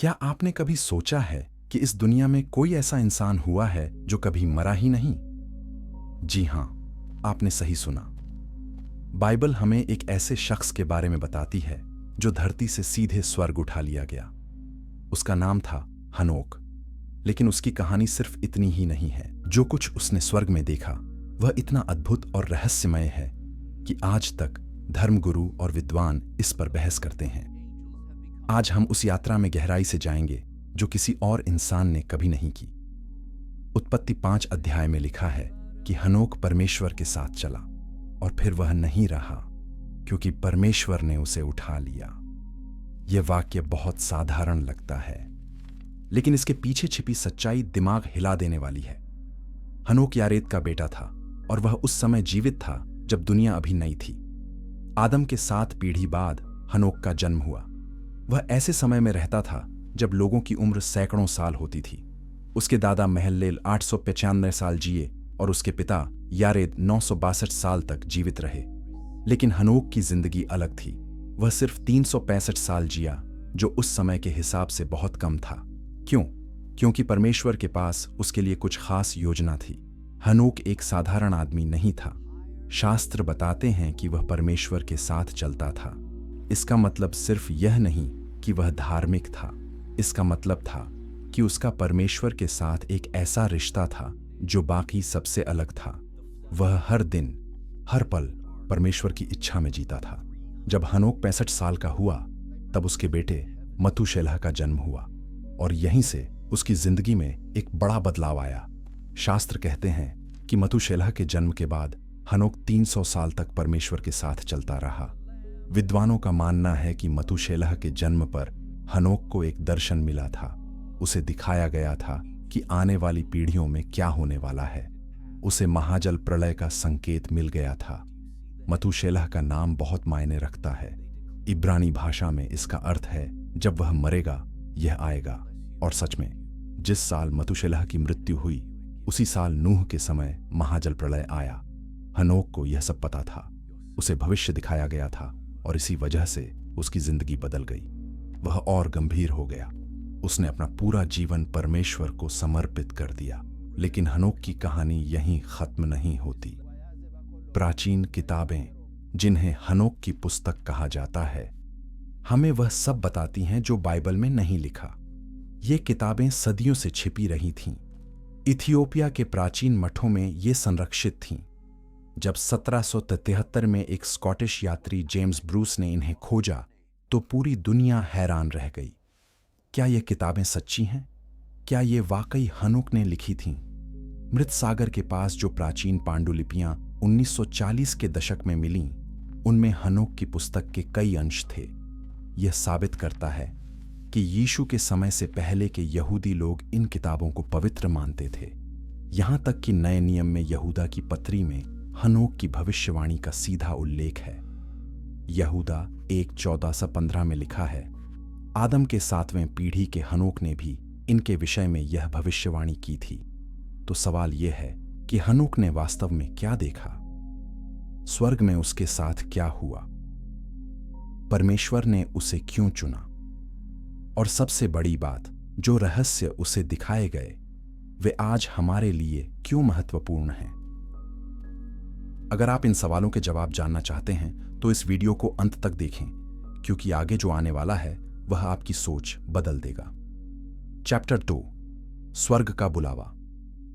क्या आपने कभी सोचा है कि इस दुनिया में कोई ऐसा इंसान हुआ है जो कभी मरा ही नहीं? जी हां, आपने सही सुना। बाइबल हमें एक ऐसे शख्स के बारे में बताती है जो धरती से सीधे स्वर्ग उठा लिया गया। उसका नाम था हनोक। लेकिन उसकी कहानी सिर्फ इतनी ही नहीं है। जो कुछ उसने स्वर्ग में देखा वह इतना अद्भुत और रहस्यमय है कि आज तक धर्मगुरु और विद्वान इस पर बहस करते हैं। आज हम उस यात्रा में गहराई से जाएंगे जो किसी और इंसान ने कभी नहीं की। उत्पत्ति 5 अध्याय में लिखा है कि हनोक परमेश्वर के साथ चला और फिर वह नहीं रहा क्योंकि परमेश्वर ने उसे उठा लिया। यह वाक्य बहुत साधारण लगता है, लेकिन इसके पीछे छिपी सच्चाई दिमाग हिला देने वाली है। हनोक यारेद का बेटा था और वह उस समय जीवित था जब दुनिया अभी नई थी। आदम के 7 पीढ़ी बाद हनोक का जन्म हुआ। वह ऐसे समय में रहता था जब लोगों की उम्र सैकड़ों साल होती थी। उसके दादा महललेल 895 साल जिए और उसके पिता यारेद 962 साल तक जीवित रहे। लेकिन हनोक की जिंदगी अलग थी। वह सिर्फ 365 साल जिया, जो उस समय के हिसाब से बहुत कम था। क्यों? क्योंकि परमेश्वर के पास उसके लिए कुछ खास योजना थी। हनोक एक साधारण आदमी नहीं था। शास्त्र बताते हैं कि वह परमेश्वर के साथ चलता था। इसका मतलब सिर्फ यह नहीं कि वह धार्मिक था। इसका मतलब था कि उसका परमेश्वर के साथ एक ऐसा रिश्ता था जो बाकी सबसे अलग था। वह हर दिन, हर पल परमेश्वर की इच्छा में जीता था। जब हनोक 65 साल का हुआ तब उसके बेटे मतूशेलह का जन्म हुआ और यहीं से उसकी जिंदगी में एक बड़ा बदलाव आया। शास्त्र कहते हैं कि मतूशेलह के जन्म के बाद हनोक 300 साल तक परमेश्वर के साथ चलता रहा। विद्वानों का मानना है कि मतूशेलह के जन्म पर हनोक को एक दर्शन मिला था। उसे दिखाया गया था कि आने वाली पीढ़ियों में क्या होने वाला है। उसे महाजल प्रलय का संकेत मिल गया था। मतूशेलह का नाम बहुत मायने रखता है। इब्रानी भाषा में इसका अर्थ है जब वह मरेगा यह आएगा। और सच में जिस साल मतूशेलह की मृत्यु हुई उसी साल नूह के समय महाजल प्रलय आया। हनोक को यह सब पता था। उसे भविष्य दिखाया गया था और इसी वजह से उसकी जिंदगी बदल गई। वह और गंभीर हो गया। उसने अपना पूरा जीवन परमेश्वर को समर्पित कर दिया। लेकिन हनोक की कहानी यहीं खत्म नहीं होती। प्राचीन किताबें, जिन्हें हनोक की पुस्तक कहा जाता है, हमें वह सब बताती हैं जो बाइबल में नहीं लिखा। ये किताबें सदियों से छिपी रही थीं। इथियोपिया के प्राचीन मठों में ये संरक्षित थीं। जब 1773 में एक स्कॉटिश यात्री जेम्स ब्रूस ने इन्हें खोजा तो पूरी दुनिया हैरान रह गई। क्या ये किताबें सच्ची हैं? क्या ये वाकई हनोक ने लिखी थीं? मृत सागर के पास जो प्राचीन पांडुलिपियां 1940 के दशक में मिलीं, उनमें हनोक की पुस्तक के कई अंश थे। यह साबित करता है कि यीशु के समय से पहले के यहूदी लोग इन किताबों को पवित्र मानते थे। यहां तक कि नए नियम में यहूदा की पत्री में हनोक की भविष्यवाणी का सीधा उल्लेख है। यहूदा 1:14-15 में लिखा है, आदम के 7वें पीढ़ी के हनोक ने भी इनके विषय में यह भविष्यवाणी की थी। तो सवाल यह है कि हनोक ने वास्तव में क्या देखा? स्वर्ग में उसके साथ क्या हुआ? परमेश्वर ने उसे क्यों चुना? और सबसे बड़ी बात, जो रहस्य उसे दिखाए गए वे आज हमारे लिए क्यों महत्वपूर्ण हैं? अगर आप इन सवालों के जवाब जानना चाहते हैं तो इस वीडियो को अंत तक देखें, क्योंकि आगे जो आने वाला है वह आपकी सोच बदल देगा। चैप्टर 2, स्वर्ग का बुलावा।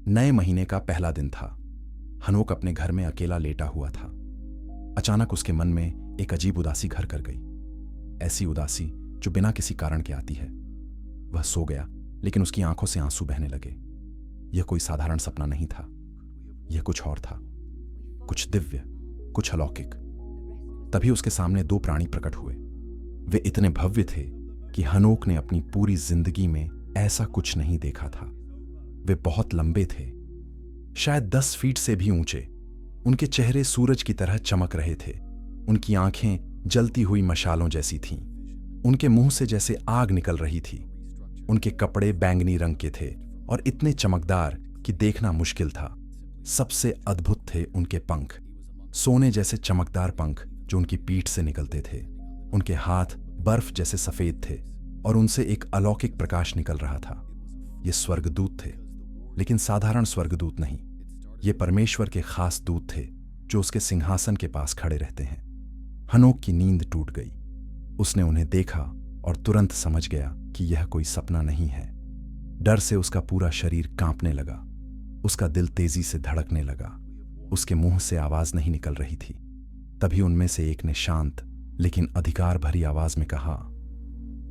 नए महीने का पहला दिन था। हनोक अपने घर में अकेला लेटा हुआ था। अचानक उसके मन में एक अजीब उदासी घर कर गई। ऐसी उदासी जो बिना किसी कारण के आती है। वह सो गया, लेकिन उसकी आंखों से आंसू बहने लगे। यह कोई साधारण सपना नहीं था। यह कुछ और था, कुछ दिव्य, कुछ अलौकिक। तभी उसके सामने 2 प्राणी प्रकट हुए। वे इतने भव्य थे कि हनोक ने अपनी पूरी जिंदगी में ऐसा कुछ नहीं देखा था। वे बहुत लंबे थे, शायद 10 फीट से भी ऊंचे। उनके चेहरे सूरज की तरह चमक रहे थे। उनकी आंखें जलती हुई मशालों जैसी थीं। उनके मुंह से जैसे आग निकल रही थी। उनके कपड़े बैंगनी रंग के थे और इतने चमकदार कि देखना मुश्किल था। सबसे अद्भुत थे उनके पंख, सोने जैसे चमकदार पंख जो उनकी पीठ से निकलते थे। उनके हाथ बर्फ जैसे सफेद थे और उनसे एक अलौकिक प्रकाश निकल रहा था। ये स्वर्गदूत थे, लेकिन साधारण स्वर्गदूत नहीं। ये परमेश्वर के खास दूत थे जो उसके सिंहासन के पास खड़े रहते हैं। हनोक की नींद टूट गई। उसने उन्हें देखा और तुरंत समझ गया कि यह कोई सपना नहीं है। डर से उसका पूरा शरीर कांपने लगा। उसका दिल तेजी से धड़कने लगा। उसके मुंह से आवाज नहीं निकल रही थी। तभी उनमें से एक ने शांत लेकिन अधिकार भरी आवाज में कहा,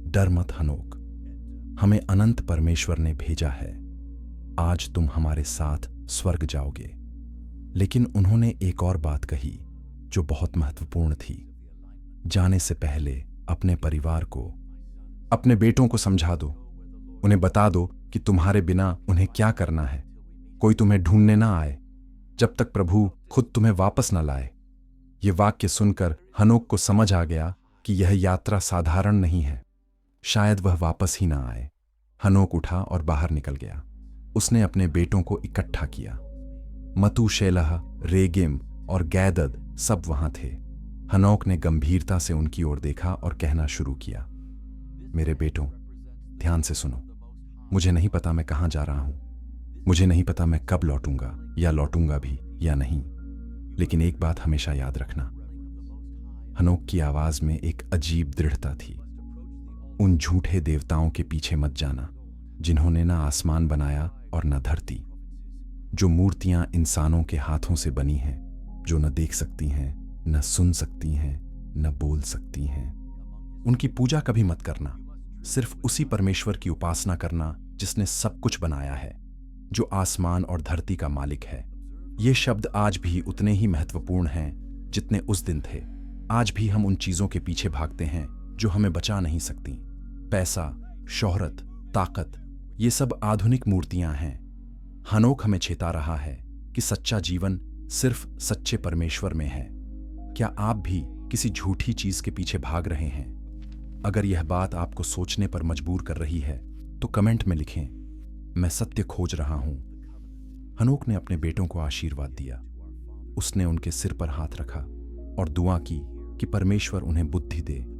डर मत हनोक, हमें अनंत परमेश्वर ने भेजा है। आज तुम हमारे साथ स्वर्ग जाओगे। लेकिन उन्होंने एक और बात कही जो बहुत महत्वपूर्ण थी। जाने से पहले अपने परिवार को, अपने बेटों को समझा दो। उन्हें बता दो कि तुम्हारे बिना उन्हें क्या करना है। कोई तुम्हें ढूंढने ना आए जब तक प्रभु खुद तुम्हें वापस न लाए। ये वाक्य सुनकर हनोक को समझ आ गया कि यह यात्रा साधारण नहीं है। शायद वह वापस ही ना आए। हनोक उठा और बाहर निकल गया। उसने अपने बेटों को इकट्ठा किया। मतूशेलह, रेगिम और गैदद सब वहां थे। हनोक ने गंभीरता से उनकी ओर देखा और कहना शुरू किया, मेरे बेटों, ध्यान से सुनो। मुझे नहीं पता मैं कहां जा रहा हूं। मुझे नहीं पता मैं कब लौटूंगा या लौटूंगा भी या नहीं। लेकिन एक बात हमेशा याद रखना। हनोक की आवाज में एक अजीब दृढ़ता थी। उन झूठे देवताओं के पीछे मत जाना जिन्होंने न आसमान बनाया और न धरती, जो मूर्तियां इंसानों के हाथों से बनी हैं, जो न देख सकती हैं, न सुन सकती हैं, न बोल सकती हैं। उनकी पूजा कभी मत करना। सिर्फ उसी परमेश्वर की उपासना करना जिसने सब कुछ बनाया है, जो आसमान और धरती का मालिक है। ये शब्द आज भी उतने ही महत्वपूर्ण हैं जितने उस दिन थे। आज भी हम उन चीजों के पीछे भागते हैं जो हमें बचा नहीं सकती। पैसा, शोहरत, ताकत, ये सब आधुनिक मूर्तियां हैं। हनोक हमें चेता रहा है कि सच्चा जीवन सिर्फ सच्चे परमेश्वर में है। क्या आप भी किसी झूठी चीज के पीछे भाग रहे हैं? अगर यह बात आपको सोचने पर मजबूर कर रही है तो कमेंट में लिखें, मैं सत्य खोज रहा हूं। हनोक ने अपने बेटों को आशीर्वाद दिया। उसने उनके सिर पर हाथ रखा और दुआ की कि परमेश्वर उन्हें बुद्धि दे,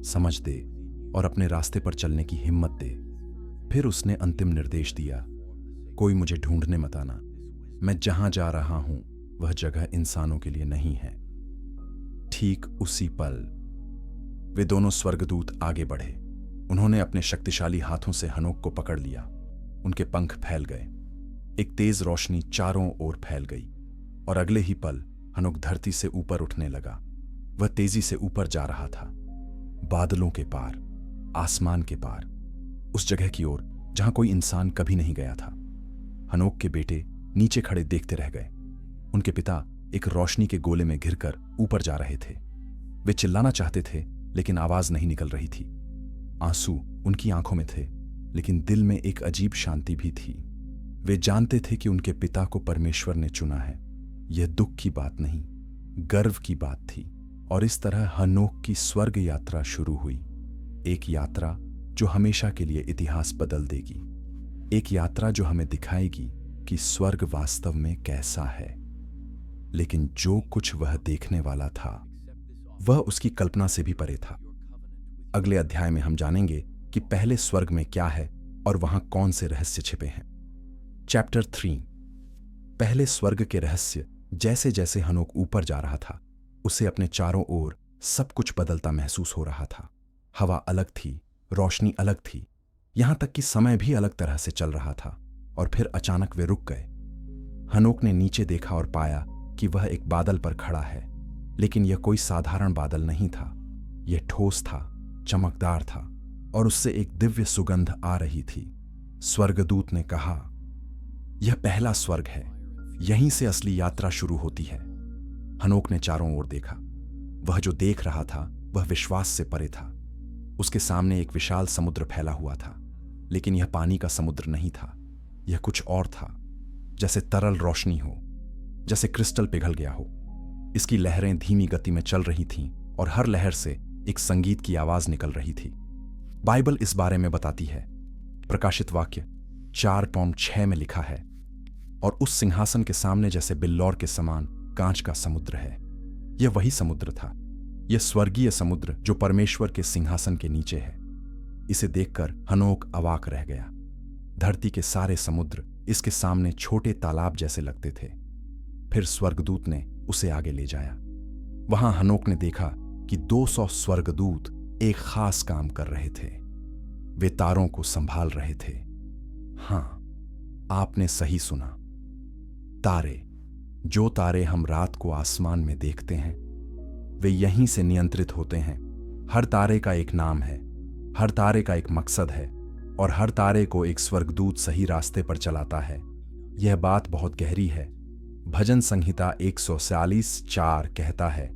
समझ दे और अपने रास्ते पर चलने की हिम्मत दे। फिर उसने अंतिम निर्देश दिया, कोई मुझे ढूंढने मत आना। मैं जहां जा रहा हूं वह जगह इंसानों के लिए नहीं है। ठीक उसी पल वे दोनों स्वर्गदूत आगे बढ़े। उन्होंने अपने शक्तिशाली हाथों से हनोक को पकड़ लिया। उनके पंख फैल गए। एक तेज रोशनी चारों ओर फैल गई और अगले ही पल हनोक धरती से ऊपर उठने लगा। वह तेजी से ऊपर जा रहा था, बादलों के पार, आसमान के पार, उस जगह की ओर जहां कोई इंसान कभी नहीं गया था। हनोक के बेटे नीचे खड़े देखते रह गए। उनके पिता एक रोशनी के गोले में घिरकर ऊपर जा रहे थे। वे चिल्लाना चाहते थे लेकिन आवाज नहीं निकल रही थी। आंसू उनकी आंखों में थे लेकिन दिल में एक अजीब शांति भी थी। वे जानते थे कि उनके पिता को परमेश्वर ने चुना है। यह दुख की बात नहीं, गर्व की बात थी। और इस तरह हनोक की स्वर्ग यात्रा शुरू हुई। एक यात्रा जो हमेशा के लिए इतिहास बदल देगी। एक यात्रा जो हमें दिखाएगी कि स्वर्ग वास्तव में कैसा है। लेकिन जो कुछ वह देखने वाला था वह उसकी कल्पना से भी परे था। अगले अध्याय में हम जानेंगे कि पहले स्वर्ग में क्या है और वहां कौन से रहस्य छिपे हैं। चैप्टर 3। पहले स्वर्ग के रहस्य। जैसे जैसे हनोक ऊपर जा रहा था उसे अपने चारों ओर सब कुछ बदलता महसूस हो रहा था। हवा अलग थी, रोशनी अलग थी, यहां तक कि समय भी अलग तरह से चल रहा था। और फिर अचानक वे रुक गए। हनोक ने नीचे देखा और पाया कि वह एक बादल पर खड़ा है। लेकिन यह कोई साधारण बादल नहीं था। यह ठोस था, चमकदार था और उससे एक दिव्य सुगंध आ रही थी। स्वर्गदूत ने कहा, यह पहला स्वर्ग है, यहीं से असली यात्रा शुरू होती है। हनोक ने चारों ओर देखा। वह जो देख रहा था वह विश्वास से परे था। उसके सामने एक विशाल समुद्र फैला हुआ था, लेकिन यह पानी का समुद्र नहीं था। यह कुछ और था, जैसे तरल रोशनी हो, जैसे क्रिस्टल पिघल गया हो। इसकी लहरें धीमी गति में चल रही थीं और हर लहर से एक संगीत की आवाज निकल रही थी। बाइबल इस बारे में बताती है। प्रकाशित वाक्य 4:6 में लिखा है, और उस सिंहासन के सामने जैसे बिल्लौर के समान कांच का समुद्र है। यह वही समुद्र था, यह स्वर्गीय समुद्र जो परमेश्वर के सिंहासन के नीचे है। इसे देखकर हनोक अवाक रह गया। धरती के सारे समुद्र इसके सामने छोटे तालाब जैसे लगते थे। फिर स्वर्गदूत ने उसे आगे ले जाया। वहां हनोक ने देखा कि 200 स्वर्गदूत एक खास काम कर रहे थे। वे तारों को संभाल रहे थे। हां, आपने सही सुना। तारे, जो तारे हम रात को आसमान में देखते हैं, वे यहीं से नियंत्रित होते हैं। हर तारे का एक नाम है, हर तारे का एक मकसद है, और हर तारे को एक स्वर्गदूत सही रास्ते पर चलाता है। यह बात बहुत गहरी है। भजन संहिता 146:4 कहता है,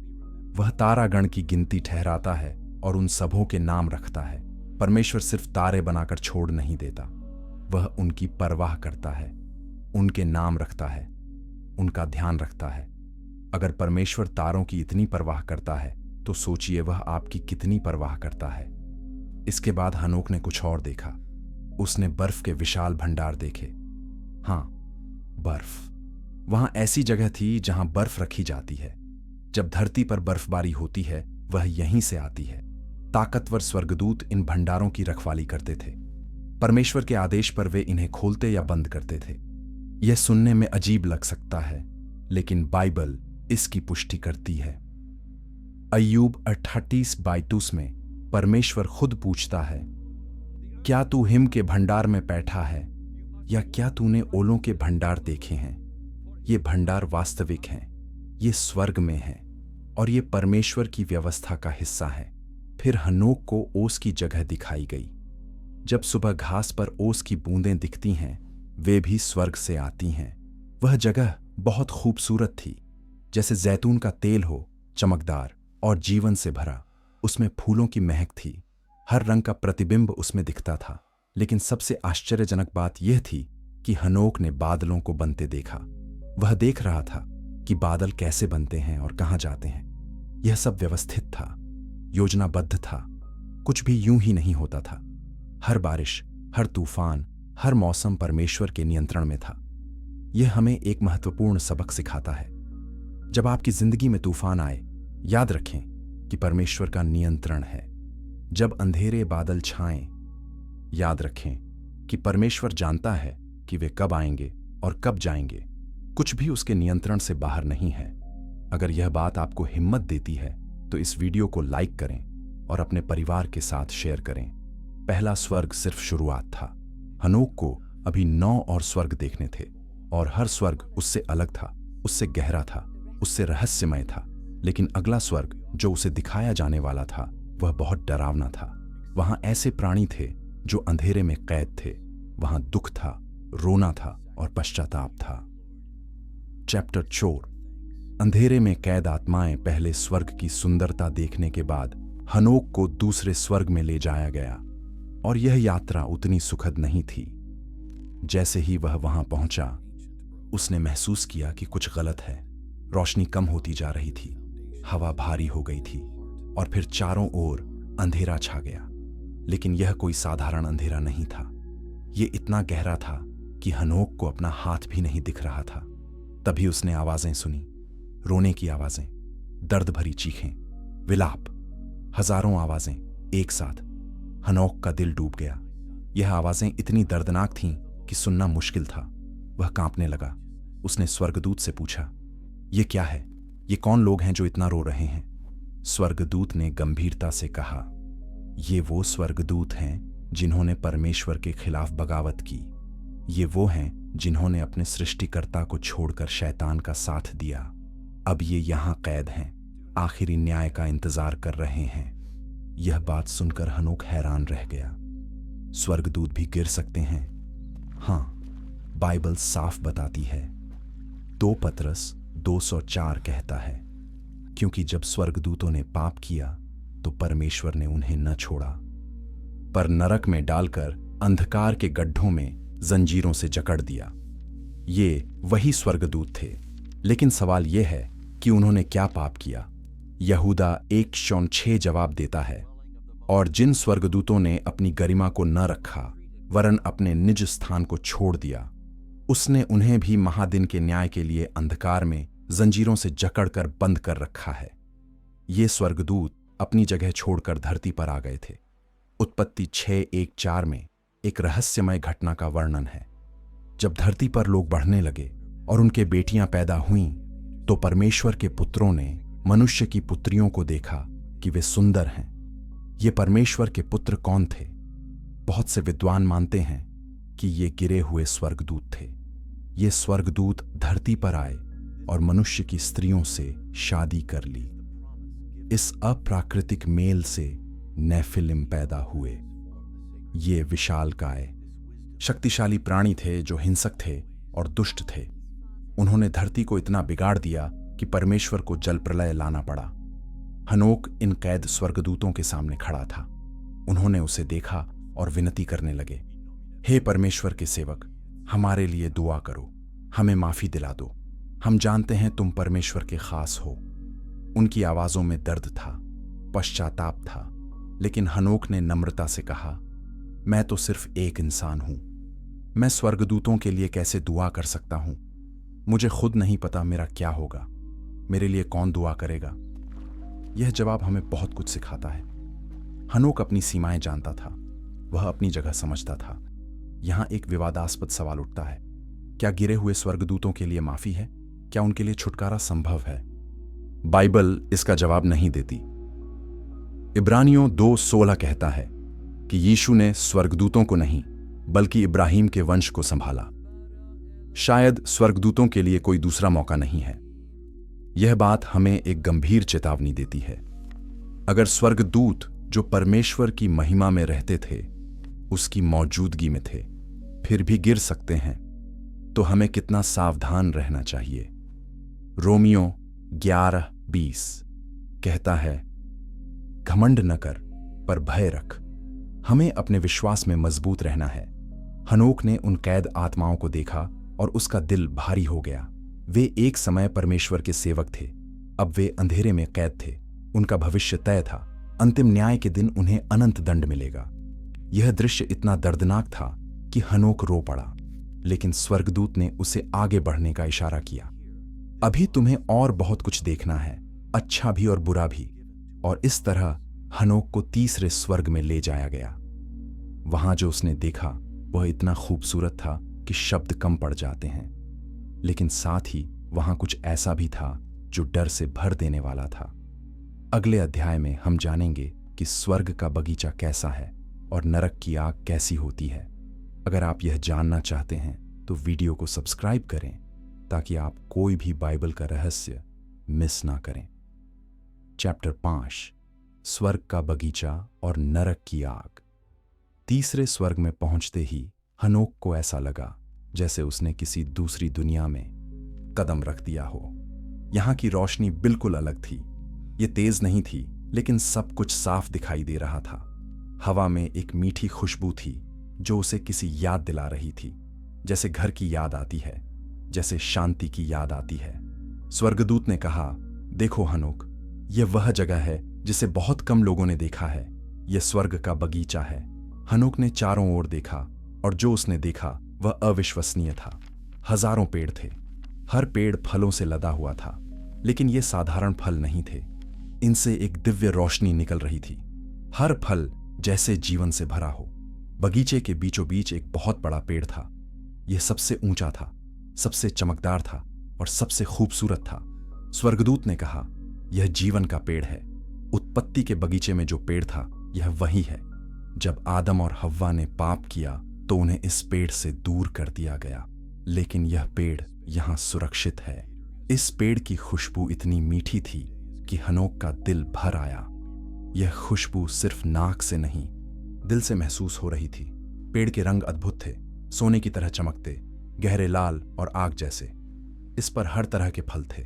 वह तारागण की गिनती ठहराता है और उन सबों के नाम रखता है। परमेश्वर सिर्फ तारे बनाकर छोड़ नहीं देता, वह उनकी परवाह करता है, उनके नाम रखता है, उनका ध्यान रखता है। अगर परमेश्वर तारों की इतनी परवाह करता है तो सोचिए वह आपकी कितनी परवाह करता है। इसके बाद हनोक ने कुछ और देखा। उसने बर्फ के विशाल भंडार देखे। हां, बर्फ। वहां ऐसी जगह थी जहां बर्फ रखी जाती है। जब धरती पर बर्फबारी होती है, वह यहीं से आती है। ताकतवर स्वर्गदूत इन भंडारों की रखवाली करते थे। परमेश्वर के आदेश पर वे इन्हें खोलते या बंद करते थे। यह सुनने में अजीब लग सकता है, लेकिन बाइबल इसकी पुष्टि करती है। अय्यूब 38:22 में परमेश्वर खुद पूछता है, क्या तू हिम के भंडार में बैठा है, या क्या तूने ओलों के भंडार देखे हैं? ये भंडार वास्तविक हैं, ये स्वर्ग में हैं, और ये परमेश्वर की व्यवस्था का हिस्सा है। फिर हनोक को ओस की जगह दिखाई गई। जब सुबह घास पर ओस की बूंदें दिखती हैं, वे भी स्वर्ग से आती हैं। वह जगह बहुत खूबसूरत थी, जैसे जैतून का तेल हो, चमकदार और जीवन से भरा। उसमें फूलों की महक थी, हर रंग का प्रतिबिंब उसमें दिखता था। लेकिन सबसे आश्चर्यजनक बात यह थी कि हनोक ने बादलों को बनते देखा। वह देख रहा था कि बादल कैसे बनते हैं और कहां जाते हैं। यह सब व्यवस्थित था, योजनाबद्ध था, कुछ भी यूं ही नहीं होता था। हर बारिश, हर तूफान, हर मौसम परमेश्वर के नियंत्रण में था। यह हमें एक महत्वपूर्ण सबक सिखाता है। जब आपकी जिंदगी में तूफान आए, याद रखें कि परमेश्वर का नियंत्रण है। जब अंधेरे बादल छाएं, याद रखें कि परमेश्वर जानता है कि वे कब आएंगे और कब जाएंगे। कुछ भी उसके नियंत्रण से बाहर नहीं है। अगर यह बात आपको हिम्मत देती है तो इस वीडियो को लाइक करें और अपने परिवार के साथ शेयर करें। पहला स्वर्ग सिर्फ शुरुआत था। हनोक को अभी 9 और स्वर्ग देखने थे, और हर स्वर्ग उससे अलग था, उससे गहरा था, उससे रहस्यमय था। लेकिन अगला स्वर्ग जो उसे दिखाया जाने वाला था, वह बहुत डरावना था। वहां ऐसे प्राणी थे जो अंधेरे में कैद थे। वहां दुख था, रोना था और पश्चाताप था। चैप्टर 4। अंधेरे में कैद आत्माएं पहले स्वर्ग की सुंदरता देखने के बाद हनोक को दूसरे स्वर्ग में ले जाया गया, और यह यात्रा उतनी सुखद नहीं थी। जैसे ही वह वहां पहुंचा, उसने महसूस किया कि कुछ गलत है। रोशनी कम होती जा रही थी, हवा भारी हो गई थी, और फिर चारों ओर अंधेरा छा गया। लेकिन यह कोई साधारण अंधेरा नहीं था। यह इतना गहरा था कि हनोक को अपना हाथ भी नहीं दिख रहा था। तभी उसने आवाजें सुनी, रोने की आवाजें, दर्द भरी चीखें, विलाप, हजारों आवाजें एक साथ। हनोक का दिल डूब गया। यह आवाजें इतनी दर्दनाक थीं कि सुनना मुश्किल था। वह कांपने लगा। उसने स्वर्गदूत से पूछा, ये क्या है? ये कौन लोग हैं जो इतना रो रहे हैं? स्वर्गदूत ने गंभीरता से कहा, ये वो स्वर्गदूत हैं जिन्होंने परमेश्वर के खिलाफ बगावत की। ये वो हैं जिन्होंने अपने सृष्टिकर्ता को छोड़कर शैतान का साथ दिया। अब ये यहां कैद हैं, आखिरी न्याय का इंतजार कर रहे हैं। यह बात सुनकर हनोक हैरान रह गया। स्वर्गदूत भी गिर सकते हैं? हां, बाइबल साफ बताती है। 2 पतरस 2:4 कहता है, क्योंकि जब स्वर्गदूतों ने पाप किया तो परमेश्वर ने उन्हें न छोड़ा, पर नरक में डालकर अंधकार के गड्ढों में जंजीरों से जकड़ दिया। ये वही स्वर्गदूत थे। लेकिन सवाल यह है कि उन्होंने क्या पाप किया? यहूदा 1:6 जवाब देता है, और जिन स्वर्गदूतों ने अपनी गरिमा को न रखा वरन अपने निज स्थान को छोड़ दिया, उसने उन्हें भी महादिन के न्याय के लिए अंधकार में जंजीरों से जकड़कर बंद कर रखा है। ये स्वर्गदूत अपनी जगह छोड़कर धरती पर आ गए थे। उत्पत्ति 6:1-4 में एक रहस्यमय घटना का वर्णन है। जब धरती पर लोग बढ़ने लगे और उनके बेटियां पैदा हुईं, तो परमेश्वर के पुत्रों ने मनुष्य की पुत्रियों को देखा कि वे सुंदर हैं। ये परमेश्वर के पुत्र कौन थे? बहुत से विद्वान मानते हैं कि ये गिरे हुए स्वर्गदूत थे। ये स्वर्गदूत धरती पर आए और मनुष्य की स्त्रियों से शादी कर ली। इस अप्राकृतिक मेल से नेफिलिम पैदा हुए। ये विशालकाय, शक्तिशाली प्राणी थे जो हिंसक थे और दुष्ट थे। उन्होंने धरती को इतना बिगाड़ दिया कि परमेश्वर को जल प्रलय लाना पड़ा। हनोक इन कैद स्वर्गदूतों के सामने खड़ा था। उन्होंने उसे देखा और विनती करने लगे, हे परमेश्वर के सेवक, हमारे लिए दुआ करो, हमें माफी दिला दो। हम जानते हैं तुम परमेश्वर के खास हो। उनकी आवाजों में दर्द था, पश्चाताप था, लेकिन हनोक ने नम्रता से कहा, मैं तो सिर्फ एक इंसान हूं। मैं स्वर्गदूतों के लिए कैसे दुआ कर सकता हूं? मुझे खुद नहीं पता मेरा क्या होगा। मेरे लिए कौन दुआ करेगा? यह जवाब हमें बहुत कुछ सिखाता है। हनोक अपनी सीमाएं जानता था, वह अपनी जगह समझता था। यहां एक विवादास्पद सवाल उठता है, क्या गिरे हुए स्वर्गदूतों के लिए माफी है? क्या उनके लिए छुटकारा संभव है? बाइबल इसका जवाब नहीं देती। इब्रानियों 2:16 कहता है कि यीशु ने स्वर्गदूतों को नहीं बल्कि इब्राहिम के वंश को संभाला। शायद स्वर्गदूतों के लिए कोई दूसरा मौका नहीं है। यह बात हमें एक गंभीर चेतावनी देती है। अगर स्वर्गदूत जो परमेश्वर की महिमा में रहते थे, उसकी मौजूदगी में थे, फिर भी गिर सकते हैं, तो हमें कितना सावधान रहना चाहिए। रोमियो 11:20 कहता है, घमंड न कर पर भय रख। हमें अपने विश्वास में मजबूत रहना है। हनोक ने उन कैद आत्माओं को देखा और उसका दिल भारी हो गया। वे एक समय परमेश्वर के सेवक थे, अब वे अंधेरे में कैद थे। उनका भविष्य तय था। अंतिम न्याय के दिन उन्हें अनंत दंड मिलेगा। यह दृश्य इतना दर्दनाक था कि हनोक रो पड़ा, लेकिन स्वर्गदूत ने उसे आगे बढ़ने का इशारा किया। अभी तुम्हें और बहुत कुछ देखना है, अच्छा भी और बुरा भी। और इस तरह हनोक को तीसरे स्वर्ग में ले जाया गया। वहां जो उसने देखा वह इतना खूबसूरत था कि शब्द कम पड़ जाते हैं, लेकिन साथ ही वहां कुछ ऐसा भी था जो डर से भर देने वाला था। अगले अध्याय में हम जानेंगे कि स्वर्ग का बगीचा कैसा है और नरक की आग कैसी होती है। अगर आप यह जानना चाहते हैं तो वीडियो को सब्सक्राइब करें ताकि आप कोई भी बाइबल का रहस्य मिस ना करें। चैप्टर 5, स्वर्ग का बगीचा और नरक की आग। तीसरे स्वर्ग में पहुंचते ही हनोक को ऐसा लगा जैसे उसने किसी दूसरी दुनिया में कदम रख दिया हो। यहां की रोशनी बिल्कुल अलग थी। ये तेज नहीं थी, लेकिन सब कुछ साफ दिखाई दे रहा था। हवा में एक मीठी खुशबू थी जो उसे किसी याद दिला रही थी, जैसे घर की याद आती है, जैसे शांति की याद आती है। स्वर्गदूत ने कहा, देखो हनोक, यह वह जगह है जिसे बहुत कम लोगों ने देखा है। यह स्वर्ग का बगीचा है। हनोक ने चारों ओर देखा और जो उसने देखा वह अविश्वसनीय था। हजारों पेड़ थे। हर पेड़ फलों से लदा हुआ था, लेकिन ये साधारण फल नहीं थे। इनसे एक दिव्य रोशनी निकल रही थी। हर फल जैसे जीवन से भरा हो। बगीचे के बीचों बीच एक बहुत बड़ा पेड़ था। यह सबसे ऊंचा था, सबसे चमकदार था और सबसे खूबसूरत था। स्वर्गदूत ने कहा, यह जीवन का पेड़ है। उत्पत्ति के बगीचे में जो पेड़ था यह वही है। जब आदम और हव्वा ने पाप किया तो उन्हें इस पेड़ से दूर कर दिया गया, लेकिन यह पेड़ यहां सुरक्षित है। इस पेड़ की खुशबू इतनी मीठी थी कि हनोक का दिल भर आया। यह खुशबू सिर्फ नाक से नहीं, दिल से महसूस हो रही थी। पेड़ के रंग अद्भुत थे, सोने की तरह चमकते, गहरे लाल और आग जैसे। इस पर हर तरह के फल थे,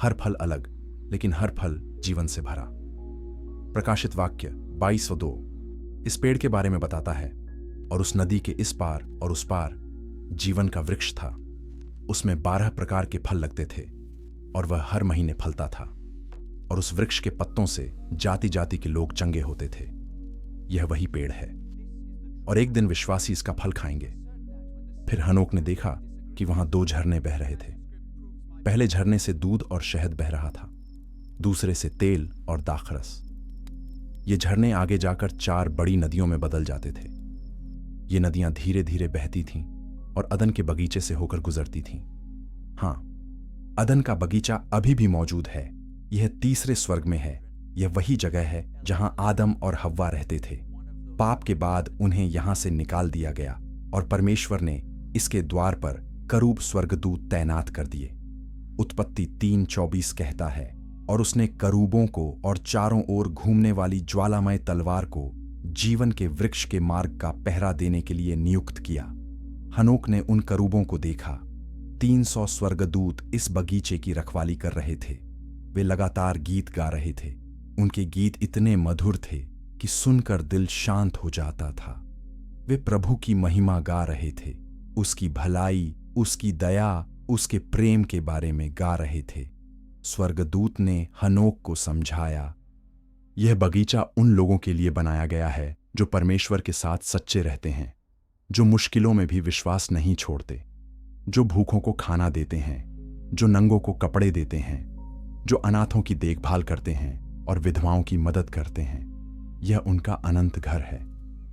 हर फल अलग, लेकिन हर फल जीवन से भरा। प्रकाशित वाक्य 22:2 इस पेड़ के बारे में बताता है, और उस नदी के इस पार और उस पार जीवन का वृक्ष था। उसमें 12 प्रकार के फल लगते थे और वह हर महीने फलता था, और उस वृक्ष के पत्तों से जाति जाति के लोग चंगे होते थे। यह वही पेड़ है और एक दिन विश्वासी इसका फल खाएंगे। फिर हनोक ने देखा कि वहां 2 झरने बह रहे थे। पहले झरने से दूध और शहद बह रहा था, दूसरे से तेल और दाखरस। ये झरने आगे जाकर 4 बड़ी नदियों में बदल जाते थे। ये नदियां धीरे धीरे बहती थीं और अदन के बगीचे से होकर गुजरती थीं। हाँ, अदन का बगीचा अभी भी मौजूद है। यह तीसरे स्वर्ग में है। यह वही जगह है जहां आदम और हव्वा रहते थे। पाप के बाद उन्हें यहां से निकाल दिया गया और परमेश्वर ने इसके द्वार पर करूब स्वर्गदूत तैनात कर दिए। उत्पत्ति 3:24 कहता है, और उसने करूबों को और चारों ओर घूमने वाली ज्वालामय तलवार को जीवन के वृक्ष के मार्ग का पहरा देने के लिए नियुक्त किया। हनोक ने उन करूबों को देखा। 300 स्वर्गदूत इस बगीचे की रखवाली कर रहे थे। वे लगातार गीत गा रहे थे। उनके गीत इतने मधुर थे कि सुनकर दिल शांत हो जाता था। वे प्रभु की महिमा गा रहे थे, उसकी भलाई, उसकी दया, उसके प्रेम के बारे में गा रहे थे। स्वर्गदूत ने हनोक को समझाया, यह बगीचा उन लोगों के लिए बनाया गया है जो परमेश्वर के साथ सच्चे रहते हैं, जो मुश्किलों में भी विश्वास नहीं छोड़ते, जो भूखों को खाना देते हैं, जो नंगों को कपड़े देते हैं, जो अनाथों की देखभाल करते हैं और विधवाओं की मदद करते हैं। यह उनका अनंत घर है।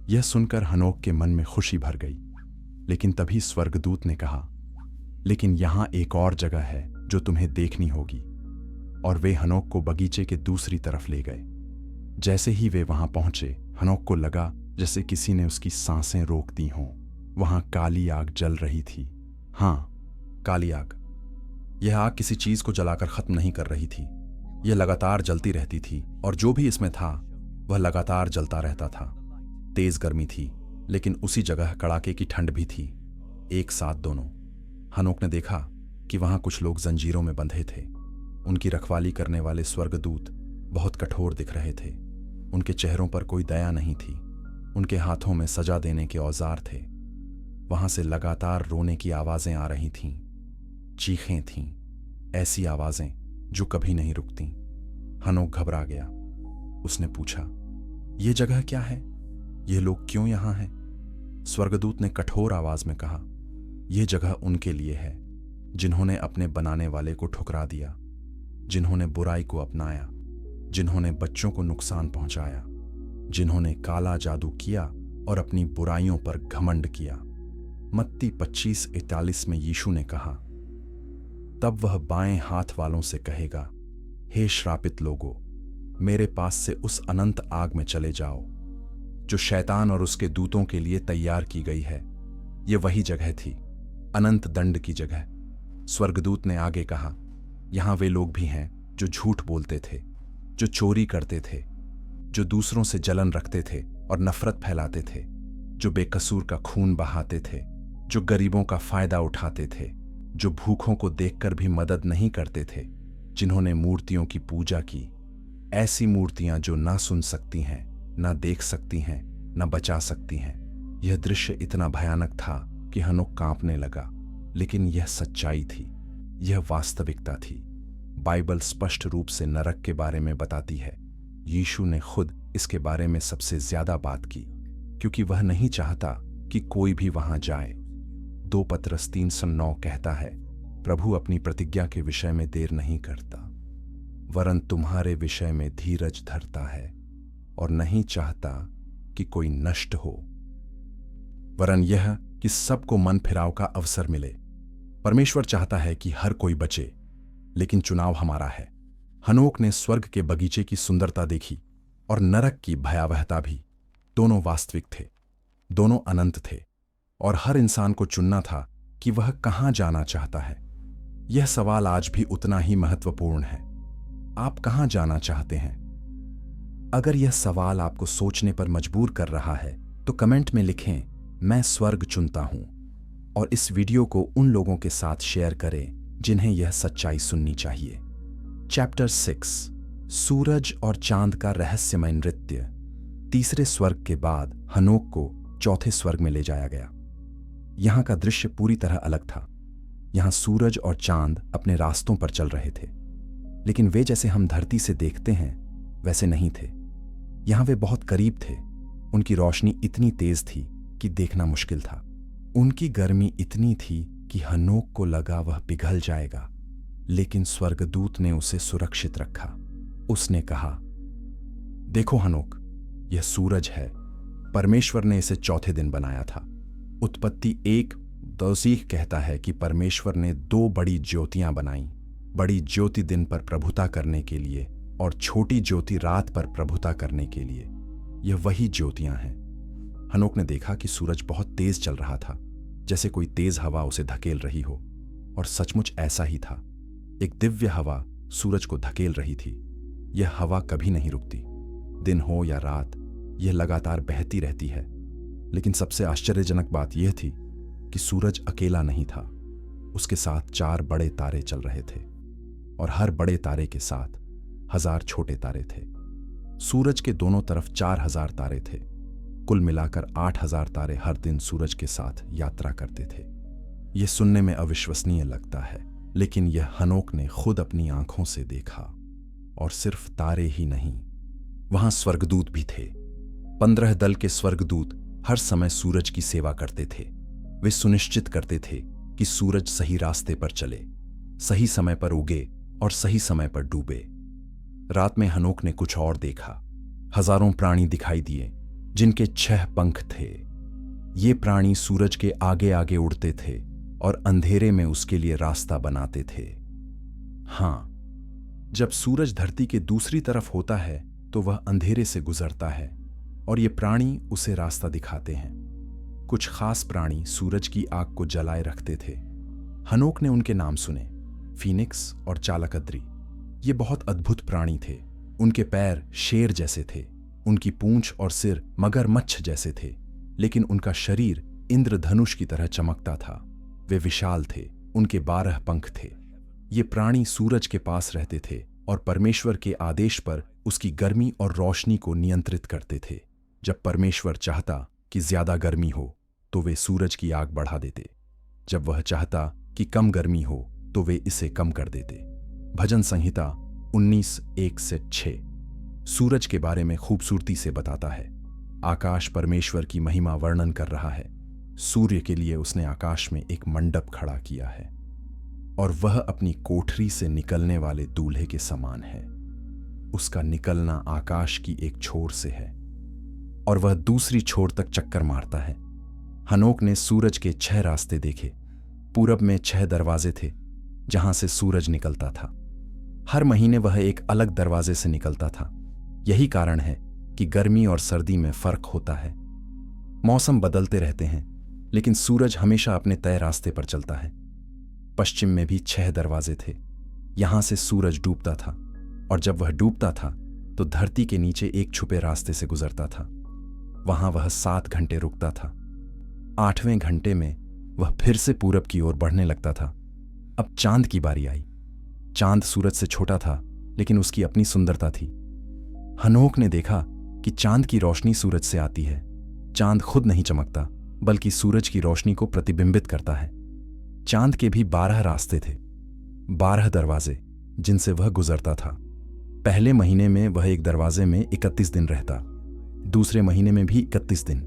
यह सुनकर हनोक के मन में खुशी भर गई। लेकिन तभी स्वर्गदूत ने कहा, लेकिन यहां एक और जगह है जो तुम्हें देखनी होगी। और वे हनोक को बगीचे के दूसरी तरफ ले गए। जैसे ही वे वहां पहुंचे, हनोक को लगा जैसे किसी ने उसकी सांसें रोक दी हों। वहां काली आग जल रही थी। हाँ, काली आग। यह आग किसी चीज को जलाकर खत्म नहीं कर रही थी। यह लगातार जलती रहती थी और जो भी इसमें था वह लगातार जलता रहता था। तेज गर्मी थी, लेकिन उसी जगह कड़ाके की ठंड भी थी, एक साथ दोनों। हनोक ने देखा कि वहां कुछ लोग जंजीरों में बंधे थे। उनकी रखवाली करने वाले स्वर्गदूत बहुत कठोर दिख रहे थे। उनके चेहरों पर कोई दया नहीं थी। उनके हाथों में सजा देने के औजार थे। वहां से लगातार रोने की आवाजें आ रही थीं, चीखें थीं, ऐसी आवाजें जो कभी नहीं रुकती। हनोक घबरा गया। उसने पूछा, यह जगह क्या है? ये लोग क्यों यहां हैं? स्वर्गदूत ने कठोर आवाज में कहा, यह जगह उनके लिए है जिन्होंने अपने बनाने वाले को ठुकरा दिया, जिन्होंने बुराई को अपनाया, जिन्होंने बच्चों को नुकसान पहुंचाया, जिन्होंने काला जादू किया और अपनी बुराइयों पर घमंड किया। मत्ती 25:41 में यीशु ने कहा, तब वह बाएं हाथ वालों से कहेगा, हे श्रापित लोगों, मेरे पास से उस अनंत आग में चले जाओ जो शैतान और उसके दूतों के लिए तैयार की गई है। यह वही जगह थी, अनंत दंड की जगह। स्वर्गदूत ने आगे कहा, यहां वे लोग भी हैं जो झूठ बोलते थे, जो चोरी करते थे, जो दूसरों से जलन रखते थे और नफरत फैलाते थे, जो बेकसूर का खून बहाते थे, जो गरीबों का फायदा उठाते थे, जो भूखों को देखकर भी मदद नहीं करते थे, जिन्होंने मूर्तियों की पूजा की, ऐसी मूर्तियां जो ना सुन सकती हैं, ना देख सकती हैं, ना बचा सकती हैं। यह दृश्य इतना भयानक था कि हनोक कांपने लगा। लेकिन यह सच्चाई थी, यह वास्तविकता थी। बाइबल स्पष्ट रूप से नरक के बारे में बताती है। यीशु ने खुद इसके बारे में सबसे ज्यादा बात की, क्योंकि वह नहीं चाहता कि कोई भी वहां जाए। 2 पतरस 3:9 कहता है, प्रभु अपनी प्रतिज्ञा के विषय में देर नहीं करता, वरन तुम्हारे विषय में धीरज धरता है और नहीं चाहता कि कोई नष्ट हो, वरन यह कि सबको मन फिराव का अवसर मिले। परमेश्वर चाहता है कि हर कोई बचे, लेकिन चुनाव हमारा है। हनोक ने स्वर्ग के बगीचे की सुंदरता देखी और नरक की भयावहता भी। दोनों वास्तविक थे, दोनों अनंत थे, और हर इंसान को चुनना था कि वह कहां जाना चाहता है। यह सवाल आज भी उतना ही महत्वपूर्ण है। आप कहां जाना चाहते हैं? अगर यह सवाल आपको सोचने पर मजबूर कर रहा है तो कमेंट में लिखें, मैं स्वर्ग चुनता हूं, और इस वीडियो को उन लोगों के साथ शेयर करें जिन्हें यह सच्चाई सुननी चाहिए। चैप्टर 6, सूरज और चांद का रहस्यमय नृत्य। तीसरे स्वर्ग के बाद हनोक को चौथे स्वर्ग में ले जाया गया। यहां का दृश्य पूरी तरह अलग था। यहां सूरज और चांद अपने रास्तों पर चल रहे थे, लेकिन वे जैसे हम धरती से देखते हैं वैसे नहीं थे। यहां वे बहुत करीब थे। उनकी रोशनी इतनी तेज थी कि देखना मुश्किल था। उनकी गर्मी इतनी थी कि हनोक को लगा वह पिघल जाएगा, लेकिन स्वर्गदूत ने उसे सुरक्षित रखा। उसने कहा, देखो हनोक, यह सूरज है। परमेश्वर ने इसे चौथे दिन बनाया था। उत्पत्ति 1:10 कहता है कि परमेश्वर ने 2 बड़ी ज्योतियां बनाई, बड़ी ज्योति दिन पर प्रभुता करने के लिए और छोटी ज्योति रात पर प्रभुता करने के लिए। यह वही ज्योतियां हैं। हनोक ने देखा कि सूरज बहुत तेज चल रहा था, जैसे कोई तेज हवा उसे धकेल रही हो, और सचमुच ऐसा ही था। एक दिव्य हवा सूरज को धकेल रही थी। यह हवा कभी नहीं रुकती, दिन हो या रात, यह लगातार बहती रहती है। लेकिन सबसे आश्चर्यजनक बात यह थी कि सूरज अकेला नहीं था। उसके साथ 4 बड़े तारे चल रहे थे, और हर बड़े तारे के साथ 1000 छोटे तारे थे। सूरज के दोनों तरफ 4000 तारे थे। कुल मिलाकर 8000 तारे हर दिन सूरज के साथ यात्रा करते थे। यह सुनने में अविश्वसनीय लगता है, लेकिन यह हनोक ने खुद अपनी आंखों से देखा। और सिर्फ तारे ही नहीं, वहां स्वर्गदूत भी थे। 15 दल के स्वर्गदूत हर समय सूरज की सेवा करते थे। वे सुनिश्चित करते थे कि सूरज सही रास्ते पर चले, सही समय पर उगे और सही समय पर डूबे। रात में हनोक ने कुछ और देखा। हजारों प्राणी दिखाई दिए, जिनके 6 पंख थे। ये प्राणी सूरज के आगे आगे उड़ते थे और अंधेरे में उसके लिए रास्ता बनाते थे। हां, जब सूरज धरती के दूसरी तरफ होता है तो वह अंधेरे से गुजरता है, और ये प्राणी उसे रास्ता दिखाते हैं। कुछ खास प्राणी सूरज की आग को जलाए रखते थे। हनोक ने उनके नाम सुने, फीनिक्स और चालकद्री। ये बहुत अद्भुत प्राणी थे। उनके पैर शेर जैसे थे, उनकी पूंछ और सिर मगरमच्छ जैसे थे, लेकिन उनका शरीर इंद्रधनुष की तरह चमकता था। वे विशाल थे, उनके 12 पंख थे। ये प्राणी सूरज के पास रहते थे और परमेश्वर के आदेश पर उसकी गर्मी और रोशनी को नियंत्रित करते थे। जब परमेश्वर चाहता कि ज्यादा गर्मी हो तो वे सूरज की आग बढ़ा देते। जब वह चाहता कि कम गर्मी हो तो वे इसे कम कर देते। भजन संहिता 19:1-6 सूरज के बारे में खूबसूरती से बताता है। आकाश परमेश्वर की महिमा वर्णन कर रहा है। सूर्य के लिए उसने आकाश में एक मंडप खड़ा किया है, और वह अपनी कोठरी से निकलने वाले दूल्हे के समान है। उसका निकलना आकाश की एक छोर से है और वह दूसरी छोर तक चक्कर मारता है। हनोक ने सूरज के 6 रास्ते देखे। पूरब में 6 दरवाजे थे जहां से सूरज निकलता था। हर महीने वह एक अलग दरवाजे से निकलता था। यही कारण है कि गर्मी और सर्दी में फर्क होता है। मौसम बदलते रहते हैं, लेकिन सूरज हमेशा अपने तय रास्ते पर चलता है। पश्चिम में भी 6 दरवाजे थे। यहां से सूरज डूबता था, और जब वह डूबता था तो धरती के नीचे एक छुपे रास्ते से गुजरता था। वहां वह 7 घंटे रुकता था। 8वें घंटे में वह फिर से पूरब की ओर बढ़ने लगता था। अब चांद की बारी आई। चांद सूरज से छोटा था, लेकिन उसकी अपनी सुंदरता थी। हनोक ने देखा कि चांद की रोशनी सूरज से आती है। चांद खुद नहीं चमकता, बल्कि सूरज की रोशनी को प्रतिबिंबित करता है। चांद के भी 12 रास्ते थे, 12 दरवाजे जिनसे वह गुजरता था। पहले महीने में वह एक दरवाजे में 31 दिन रहता, दूसरे महीने में भी 31 दिन,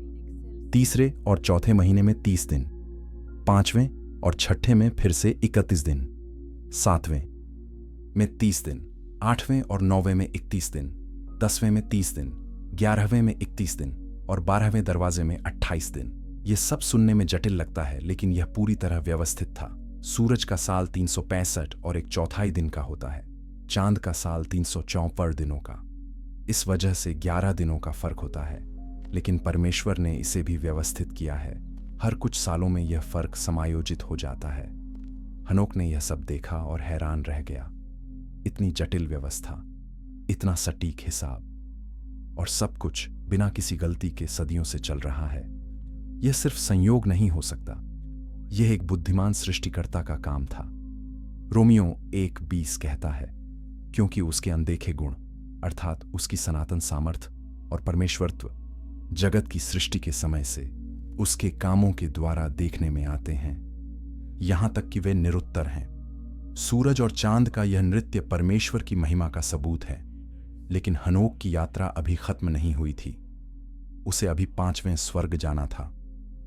तीसरे और चौथे महीने में 30 दिन, 5वें और 6ठे में फिर से 31 दिन, 7वें में 30 दिन, 8वें और 9वें में 31 दिन, 10वें में 30 दिन, 11वें में 31 दिन और 12वें दरवाजे में 28 दिन। यह सब सुनने में जटिल लगता है, लेकिन यह पूरी तरह व्यवस्थित था। सूरज का साल 365 और 1/4 दिन का होता है। चांद का साल 364 दिनों का। इस वजह से 11 दिनों का फर्क होता है, लेकिन परमेश्वर ने इसे भी व्यवस्थित किया है। हर कुछ सालों में यह फर्क समायोजित हो जाता है। हनोक ने यह सब देखा और हैरान रह गया। इतनी जटिल व्यवस्था, इतना सटीक हिसाब, और सब कुछ बिना किसी गलती के सदियों से चल रहा है। यह सिर्फ संयोग नहीं हो सकता, यह एक बुद्धिमान सृष्टिकर्ता का काम था। रोमियो 1:20 कहता है, क्योंकि उसके अनदेखे गुण अर्थात उसकी सनातन सामर्थ्य और परमेश्वरत्व जगत की सृष्टि के समय से उसके कामों के द्वारा देखने में आते हैं, यहां तक कि वे निरुत्तर हैं। सूरज और चांद का यह नृत्य परमेश्वर की महिमा का सबूत है। लेकिन हनोक की यात्रा अभी खत्म नहीं हुई थी। उसे अभी 5वें स्वर्ग जाना था,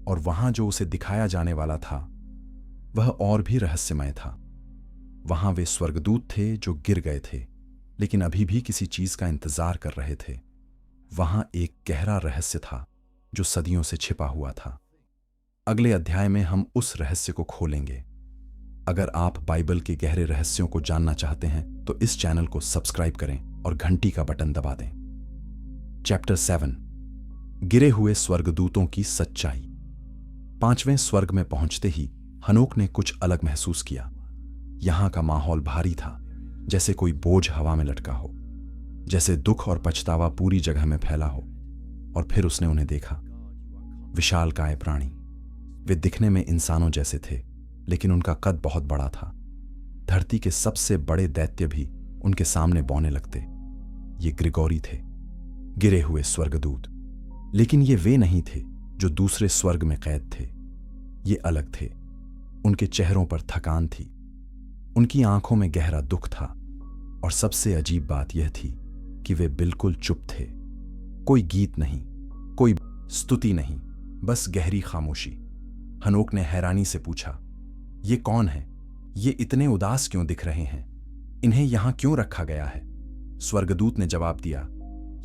और वहां जो उसे दिखाया जाने वाला था वह और भी रहस्यमय था। वहां वे स्वर्गदूत थे जो गिर गए थे, लेकिन अभी भी किसी चीज का इंतजार कर रहे थे। वहां एक गहरा रहस्य था जो सदियों से छिपा हुआ था। अगले अध्याय में हम उस रहस्य को खोलेंगे। अगर आप बाइबल के गहरे रहस्यों को जानना चाहते हैं तो इस चैनल को सब्सक्राइब करें और घंटी का बटन दबा दें। चैप्टर 7, गिरे हुए स्वर्गदूतों की सच्चाई। 5वें स्वर्ग में पहुंचते ही हनोक ने कुछ अलग महसूस किया। यहां का माहौल भारी था, जैसे कोई बोझ हवा में लटका हो, जैसे दुख और पछतावा पूरी जगह में फैला हो। और फिर उसने उन्हें देखा, विशालकाय प्राणी। वे दिखने में इंसानों जैसे थे, लेकिन उनका कद बहुत बड़ा था। धरती के सबसे बड़े दैत्य भी उनके सामने बौने लगते। ये ग्रिगोरी थे, गिरे हुए स्वर्गदूत। लेकिन ये वे नहीं थे जो दूसरे स्वर्ग में कैद थे। ये अलग थे। उनके चेहरों पर थकान थी, उनकी आंखों में गहरा दुख था, और सबसे अजीब बात यह थी कि वे बिल्कुल चुप थे। कोई गीत नहीं, कोई स्तुति नहीं, बस गहरी खामोशी। हनोक ने हैरानी से पूछा, ये कौन है? ये इतने उदास क्यों दिख रहे हैं? इन्हें यहां क्यों रखा गया है? स्वर्गदूत ने जवाब दिया,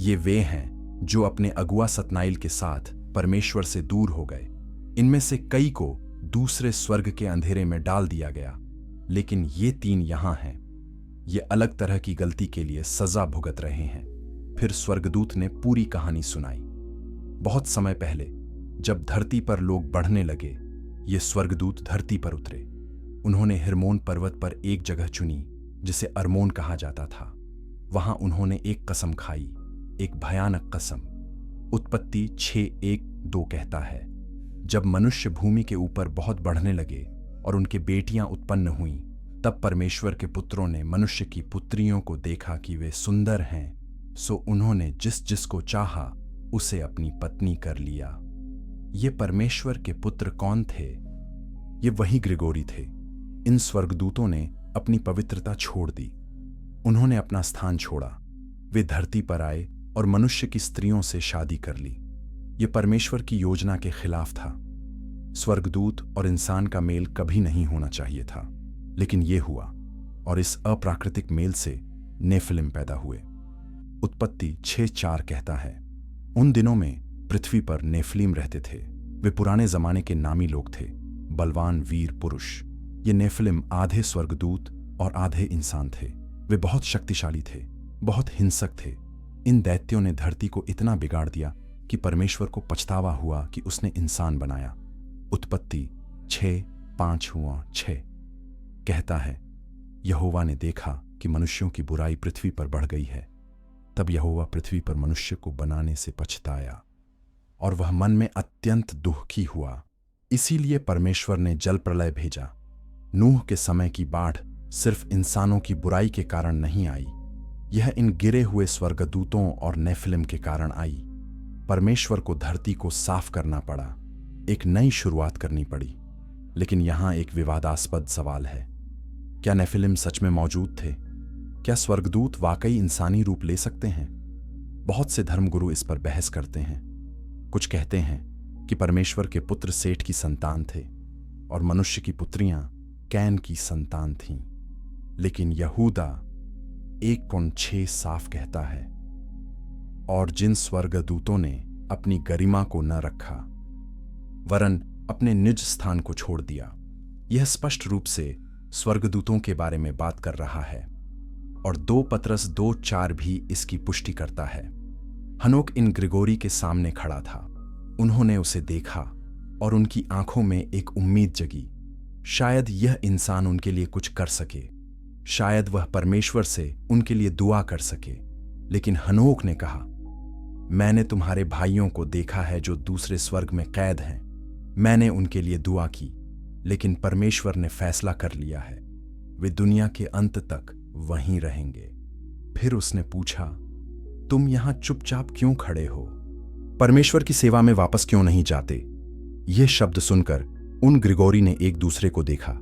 ये वे हैं जो अपने अगुआ सतनाइल के साथ परमेश्वर से दूर हो गए। इनमें से कई को दूसरे स्वर्ग के अंधेरे में डाल दिया गया, लेकिन ये 3 यहां हैं। ये अलग तरह की गलती के लिए सजा भुगत रहे हैं। फिर स्वर्गदूत ने पूरी कहानी सुनाई। बहुत समय पहले, जब धरती पर लोग बढ़ने लगे, ये स्वर्गदूत धरती पर उतरे। उन्होंने हिर्मोन पर्वत पर एक जगह चुनी जिसे अर्मोन कहा जाता था। वहां उन्होंने एक कसम खाई, एक भयानक कसम। उत्पत्ति 6:1-2 कहता है, जब मनुष्य भूमि के ऊपर बहुत बढ़ने लगे और उनके बेटियां उत्पन्न हुईं, तब परमेश्वर के पुत्रों ने मनुष्य की पुत्रियों को देखा कि वे सुंदर हैं, सो उन्होंने जिस जिसको चाहा उसे अपनी पत्नी कर लिया। ये परमेश्वर के पुत्र कौन थे? ये वही ग्रिगोरी थे। इन स्वर्गदूतों ने अपनी पवित्रता छोड़ दी। उन्होंने अपना स्थान छोड़ा। वे धरती पर आए और मनुष्य की स्त्रियों से शादी कर ली। ये परमेश्वर की योजना के खिलाफ था। स्वर्गदूत और इंसान का मेल कभी नहीं होना चाहिए था, लेकिन ये हुआ, और इस अप्राकृतिक मेल से नेफिलिम पैदा हुए। उत्पत्ति 6:4 कहता है, उन दिनों में पृथ्वी पर नेफिलिम रहते थे। वे पुराने जमाने के नामी लोग थे, बलवान वीर पुरुष। ये नेफिलिम आधे स्वर्गदूत और आधे इंसान थे। वे बहुत शक्तिशाली थे, बहुत हिंसक थे। इन दैत्यों ने धरती को इतना बिगाड़ दिया कि परमेश्वर को पछतावा हुआ कि उसने इंसान बनाया। उत्पत्ति 6:5-6 कहता है, यहोवा ने देखा कि मनुष्यों की बुराई पृथ्वी पर बढ़ गई है। तब यहोवा पृथ्वी पर मनुष्य को बनाने से पछताया, और वह मन में अत्यंत दुखी हुआ। इसीलिए परमेश्वर ने जल प्रलय भेजा। नूह के समय की बाढ़ सिर्फ इंसानों की बुराई के कारण नहीं आई, यह इन गिरे हुए स्वर्गदूतों और नेफिलिम के कारण आई। परमेश्वर को धरती को साफ करना पड़ा, एक नई शुरुआत करनी पड़ी। लेकिन यहां एक विवादास्पद सवाल है, क्या नेफिलिम सच में मौजूद थे? क्या स्वर्गदूत वाकई इंसानी रूप ले सकते हैं? बहुत से धर्मगुरु इस पर बहस करते हैं। कुछ कहते हैं कि परमेश्वर के पुत्र सेठ की संतान थे और मनुष्य की पुत्रियां कैन की संतान थीं। लेकिन यहूदा 1:6 साफ कहता है, और जिन स्वर्गदूतों ने अपनी गरिमा को न रखा, वरन अपने निज स्थान को छोड़ दिया। यह स्पष्ट रूप से स्वर्गदूतों के बारे में बात कर रहा है, और 2 पतरस 2:4 भी इसकी पुष्टि करता है। हनोक इन ग्रिगोरी के सामने खड़ा था। उन्होंने उसे देखा और उनकी आंखों में एक उम्मीद जगी। शायद यह इंसान उनके लिए कुछ कर सके, शायद वह परमेश्वर से उनके लिए दुआ कर सके। लेकिन हनोक ने कहा, मैंने तुम्हारे भाइयों को देखा है जो दूसरे स्वर्ग में कैद हैं। मैंने उनके लिए दुआ की, लेकिन परमेश्वर ने फैसला कर लिया है, वे दुनिया के अंत तक वहीं रहेंगे। फिर उसने पूछा, तुम यहां चुपचाप क्यों खड़े हो? परमेश्वर की सेवा में वापस क्यों नहीं जाते? यह शब्द सुनकर उन ग्रिगोरी ने एक दूसरे को देखा।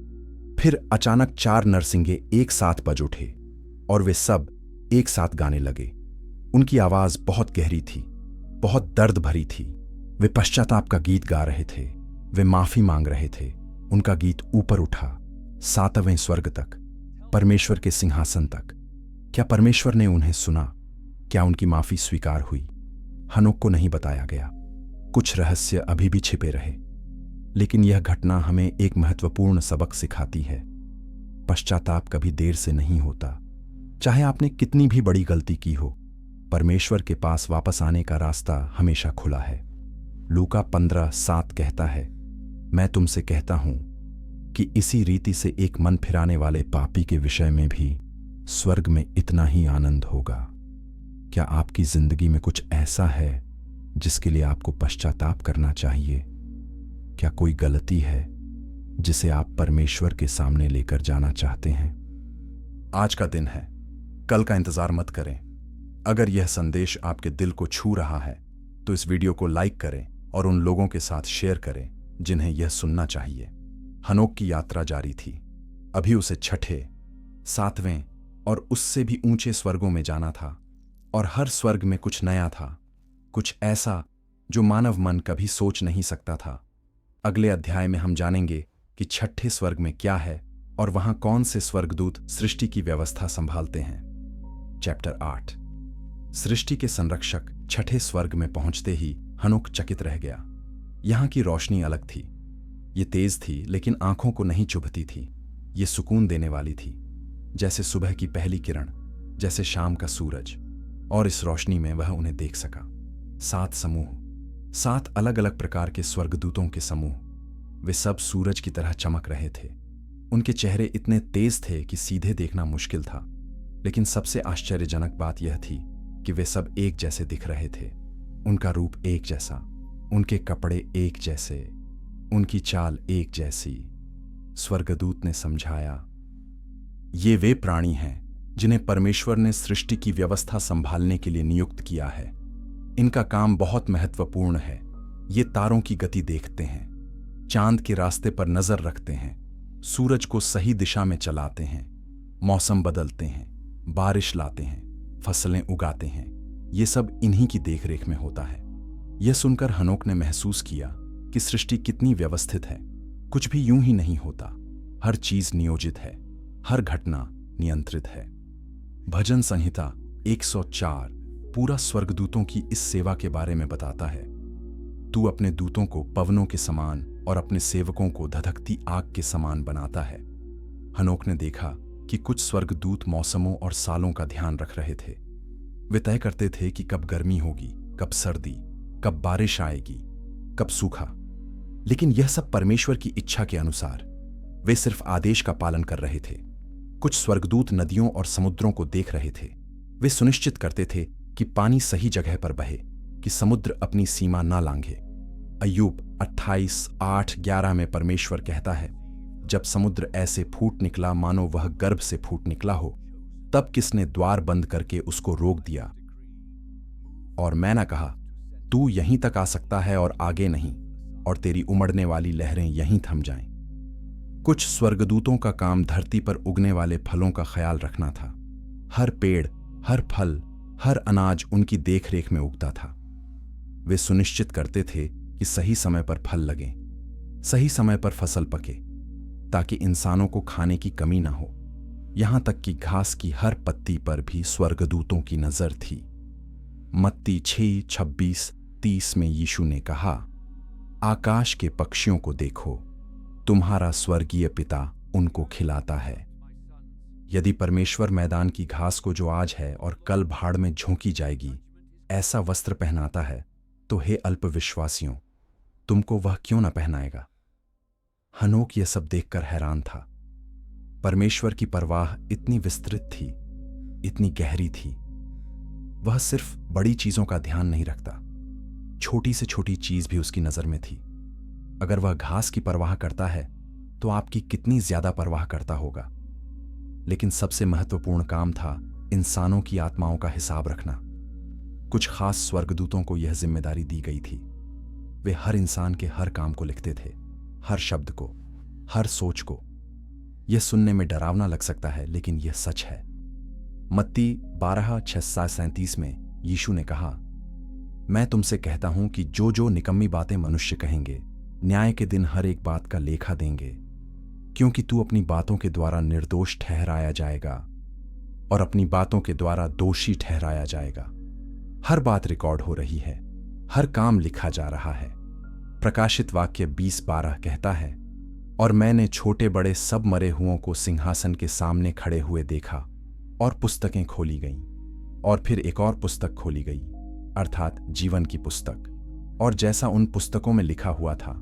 फिर अचानक 4 नरसिंगे एक साथ बज उठे और वे सब एक साथ गाने लगे। उनकी आवाज बहुत गहरी थी, बहुत दर्द भरी थी। वे पश्चाताप का गीत गा रहे थे, वे माफी मांग रहे थे। उनका गीत ऊपर उठा, 7वें स्वर्ग तक, परमेश्वर के सिंहासन तक। क्या परमेश्वर ने उन्हें सुना? क्या उनकी माफी स्वीकार हुई? हनोक को नहीं बताया गया। कुछ रहस्य अभी भी छिपे रहे। लेकिन यह घटना हमें एक महत्वपूर्ण सबक सिखाती है। पश्चाताप कभी देर से नहीं होता। चाहे आपने कितनी भी बड़ी गलती की हो, परमेश्वर के पास वापस आने का रास्ता हमेशा खुला है। लूका 15:7 कहता है, मैं तुमसे कहता हूं कि इसी रीति से एक मन फिराने वाले पापी के विषय में भी स्वर्ग में इतना ही आनंद होगा। क्या आपकी जिंदगी में कुछ ऐसा है जिसके लिए आपको पश्चाताप करना चाहिए? क्या कोई गलती है जिसे आप परमेश्वर के सामने लेकर जाना चाहते हैं? आज का दिन है, कल का इंतजार मत करें। अगर यह संदेश आपके दिल को छू रहा है तो इस वीडियो को लाइक करें और उन लोगों के साथ शेयर करें जिन्हें यह सुनना चाहिए। हनोक की यात्रा जारी थी। अभी उसे छठे, 7वें और उससे भी ऊंचे स्वर्गों में जाना था। और हर स्वर्ग में कुछ नया था, कुछ ऐसा जो मानव मन कभी सोच नहीं सकता था। अगले अध्याय में हम जानेंगे कि छठे स्वर्ग में क्या है और वहां कौन से स्वर्गदूत सृष्टि की व्यवस्था संभालते हैं। चैप्टर 8। सृष्टि के संरक्षक छठे स्वर्ग में पहुंचते ही हनोक चकित रह गया। यहां की रोशनी अलग थी। ये तेज थी लेकिन आंखों को नहीं चुभती थी। ये सुकून देने वाली थी, जैसे सुबह की पहली किरण, जैसे शाम का सूरज। और इस रोशनी में वह उन्हें देख सका। 7 समूह, 7 अलग अलग प्रकार के स्वर्गदूतों के समूह। वे सब सूरज की तरह चमक रहे थे। उनके चेहरे इतने तेज थे कि सीधे देखना मुश्किल था। लेकिन सबसे आश्चर्यजनक बात यह थी कि वे सब एक जैसे दिख रहे थे। उनका रूप एक जैसा, उनके कपड़े एक जैसे, उनकी चाल एक जैसी। स्वर्गदूत ने समझाया, ये वे प्राणी हैं जिन्हें परमेश्वर ने सृष्टि की व्यवस्था संभालने के लिए नियुक्त किया है। इनका काम बहुत महत्वपूर्ण है। ये तारों की गति देखते हैं, चांद के रास्ते पर नजर रखते हैं, सूरज को सही दिशा में चलाते हैं, मौसम बदलते हैं, बारिश लाते हैं, फसलें उगाते हैं। ये सब इन्हीं की देखरेख में होता है। यह सुनकर हनोक ने महसूस किया कि सृष्टि कितनी व्यवस्थित है। कुछ भी यूं ही नहीं होता। हर चीज नियोजित है, हर घटना नियंत्रित है। भजन संहिता 104 पूरा स्वर्गदूतों की इस सेवा के बारे में बताता है। तू अपने दूतों को पवनों के समान और अपने सेवकों को धधकती आग के समान बनाता है। हनोक ने देखा कि कुछ स्वर्गदूत मौसमों और सालों का ध्यान रख रहे थे। वे तय करते थे कि कब गर्मी होगी, कब सर्दी, कब बारिश आएगी, कब सूखा। लेकिन यह सब परमेश्वर की इच्छा के अनुसार। वे सिर्फ आदेश का पालन कर रहे थे। कुछ स्वर्गदूत नदियों और समुद्रों को देख रहे थे। वे सुनिश्चित करते थे कि पानी सही जगह पर बहे, कि समुद्र अपनी सीमा ना लांघे। अय्यूब 28:8-11 में परमेश्वर कहता है, जब समुद्र ऐसे फूट निकला मानो वह गर्भ से फूट निकला हो, तब किसने द्वार बंद करके उसको रोक दिया? और मैंने कहा, तू यहीं तक आ सकता है और आगे नहीं, और तेरी उमड़ने वाली लहरें यहीं थम जाएं। कुछ स्वर्गदूतों का काम धरती पर उगने वाले फलों का ख्याल रखना था। हर पेड़, हर फल, हर अनाज उनकी देखरेख में उगता था। वे सुनिश्चित करते थे कि सही समय पर फल लगें, सही समय पर फसल पके, ताकि इंसानों को खाने की कमी ना हो। यहां तक कि घास की हर पत्ती पर भी स्वर्गदूतों की नजर थी। मत्ती 6:26-30 में यीशु ने कहा, आकाश के पक्षियों को देखो, तुम्हारा स्वर्गीय पिता उनको खिलाता है। यदि परमेश्वर मैदान की घास को जो आज है और कल भाड़ में झोंकी जाएगी, ऐसा वस्त्र पहनाता है, तो हे अल्पविश्वासियों, तुमको वह क्यों न पहनाएगा? हनोक यह सब देखकर हैरान था। परमेश्वर की परवाह इतनी विस्तृत थी, इतनी गहरी थी। वह सिर्फ बड़ी चीजों का ध्यान नहीं रखता, छोटी से छोटी चीज भी उसकी नजर में थी। अगर वह घास की परवाह करता है तो आपकी कितनी ज्यादा परवाह करता होगा। लेकिन सबसे महत्वपूर्ण काम था इंसानों की आत्माओं का हिसाब रखना। कुछ खास स्वर्गदूतों को यह जिम्मेदारी दी गई थी। वे हर इंसान के हर काम को लिखते थे, हर शब्द को, हर सोच को। यह सुनने में डरावना लग सकता है, लेकिन यह सच है। मत्ती 12:36-37 में यीशु ने कहा, मैं तुमसे कहता हूं कि जो निकम्मी बातें मनुष्य कहेंगे, न्याय के दिन हर एक बात का लेखा देंगे, क्योंकि तू अपनी बातों के द्वारा निर्दोष ठहराया जाएगा और अपनी बातों के द्वारा दोषी ठहराया जाएगा। हर बात रिकॉर्ड हो रही है। हर काम लिखा जा रहा है। प्रकाशित वाक्य 20:12 कहता है, और मैंने छोटे बड़े सब मरे हुओं को सिंहासन के सामने खड़े हुए देखा, और पुस्तकें खोली गईं, और फिर एक और पुस्तक खोली गई, अर्थात जीवन की पुस्तक, और जैसा उन पुस्तकों में लिखा हुआ था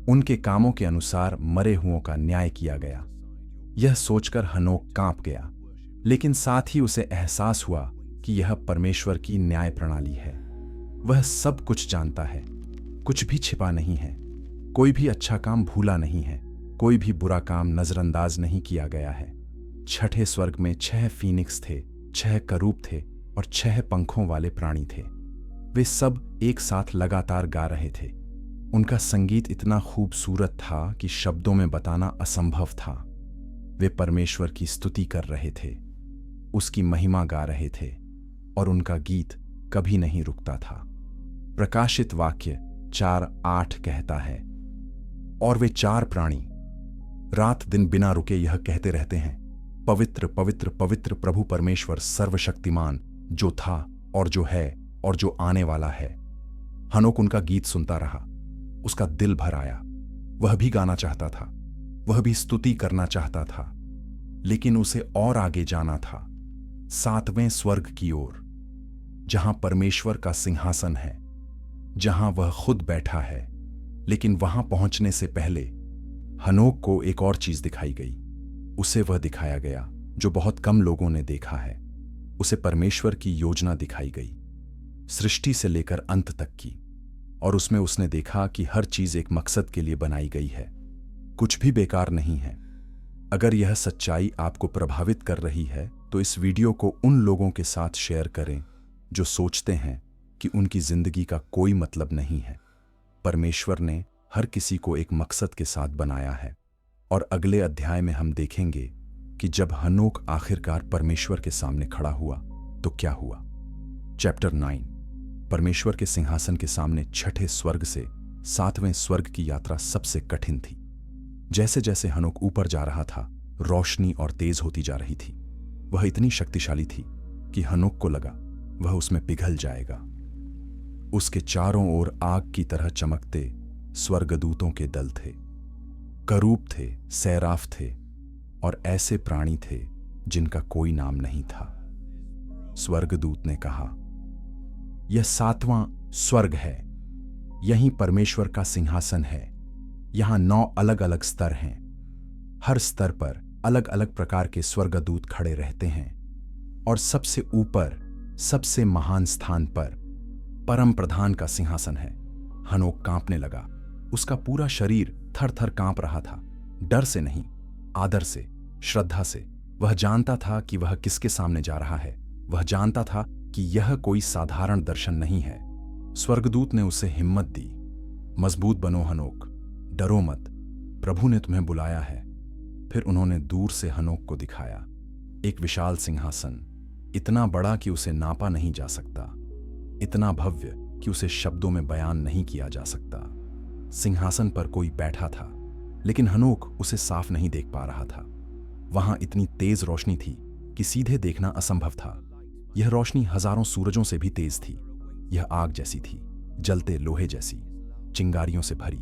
उनके कामों के अनुसार मरे हुओं का न्याय किया गया। यह सोचकर हनोक कांप गया, लेकिन साथ ही उसे एहसास हुआ कि यह परमेश्वर की न्याय प्रणाली है। वह सब कुछ जानता है, कुछ भी छिपा नहीं है, कोई भी अच्छा काम भूला नहीं है, कोई भी बुरा काम नजरअंदाज नहीं किया गया है। छठे स्वर्ग में 6 फीनिक्स थे, 6 करूब थे और 6 पंखों वाले प्राणी थे। वे सब एक साथ लगातार गा रहे थे। उनका संगीत इतना खूबसूरत था कि शब्दों में बताना असंभव था। वे परमेश्वर की स्तुति कर रहे थे, उसकी महिमा गा रहे थे, और उनका गीत कभी नहीं रुकता था। प्रकाशित वाक्य 4:8 कहता है, और वे 4 प्राणी रात दिन बिना रुके यह कहते रहते हैं, पवित्र पवित्र पवित्र प्रभु परमेश्वर सर्वशक्तिमान, जो था और जो है और जो आने वाला है। हनोक उनका गीत सुनता रहा। उसका दिल भर आया। वह भी गाना चाहता था, वह भी स्तुति करना चाहता था, लेकिन उसे और आगे जाना था, 7वें स्वर्ग की ओर, जहां परमेश्वर का सिंहासन है, जहां वह खुद बैठा है। लेकिन वहां पहुंचने से पहले हनोक को एक और चीज दिखाई गई। उसे वह दिखाया गया जो बहुत कम लोगों ने देखा है। उसे परमेश्वर की योजना दिखाई गई, सृष्टि से लेकर अंत तक की, और उसमें उसने देखा कि हर चीज एक मकसद के लिए बनाई गई है, कुछ भी बेकार नहीं है। अगर यह सच्चाई आपको प्रभावित कर रही है तो इस वीडियो को उन लोगों के साथ शेयर करें जो सोचते हैं कि उनकी जिंदगी का कोई मतलब नहीं है। परमेश्वर ने हर किसी को एक मकसद के साथ बनाया है, और अगले अध्याय में हम देखेंगे कि जब हनोक आखिरकार परमेश्वर के सामने खड़ा हुआ तो क्या हुआ। चैप्टर 9। परमेश्वर के सिंहासन के सामने छठे स्वर्ग से 7वें स्वर्ग की यात्रा सबसे कठिन थी। जैसे जैसे हनोक ऊपर जा रहा था, रोशनी और तेज होती जा रही थी। वह इतनी शक्तिशाली थी कि हनोक को लगा वह उसमें पिघल जाएगा। उसके चारों ओर आग की तरह चमकते स्वर्गदूतों के दल थे, करूब थे, सैराफ थे, और ऐसे प्राणी थे जिनका कोई नाम नहीं था। स्वर्गदूत ने कहा, यह 7वां स्वर्ग है, यहीं परमेश्वर का सिंहासन है। यहां 9 अलग अलग स्तर हैं। हर स्तर पर अलग अलग प्रकार के स्वर्गदूत खड़े रहते हैं, और सबसे ऊपर सबसे महान स्थान पर परम प्रधान का सिंहासन है। हनोक कांपने लगा। उसका पूरा शरीर थर थर कांप रहा था, डर से नहीं, आदर से, श्रद्धा से। वह जानता था कि वह किसके सामने जा रहा है। वह जानता था कि यह कोई साधारण दर्शन नहीं है। स्वर्गदूत ने उसे हिम्मत दी। मजबूत बनो हनोक, डरो मत, प्रभु ने तुम्हें बुलाया है। फिर उन्होंने दूर से हनोक को दिखाया एक विशाल सिंहासन, इतना बड़ा कि उसे नापा नहीं जा सकता, इतना भव्य कि उसे शब्दों में बयान नहीं किया जा सकता। सिंहासन पर कोई बैठा था, लेकिन हनोक उसे साफ नहीं देख पा रहा था। वहां इतनी तेज रोशनी थी कि सीधे देखना असंभव था। यह रोशनी हजारों सूरजों से भी तेज थी। यह आग जैसी थी, जलते लोहे जैसी, चिंगारियों से भरी।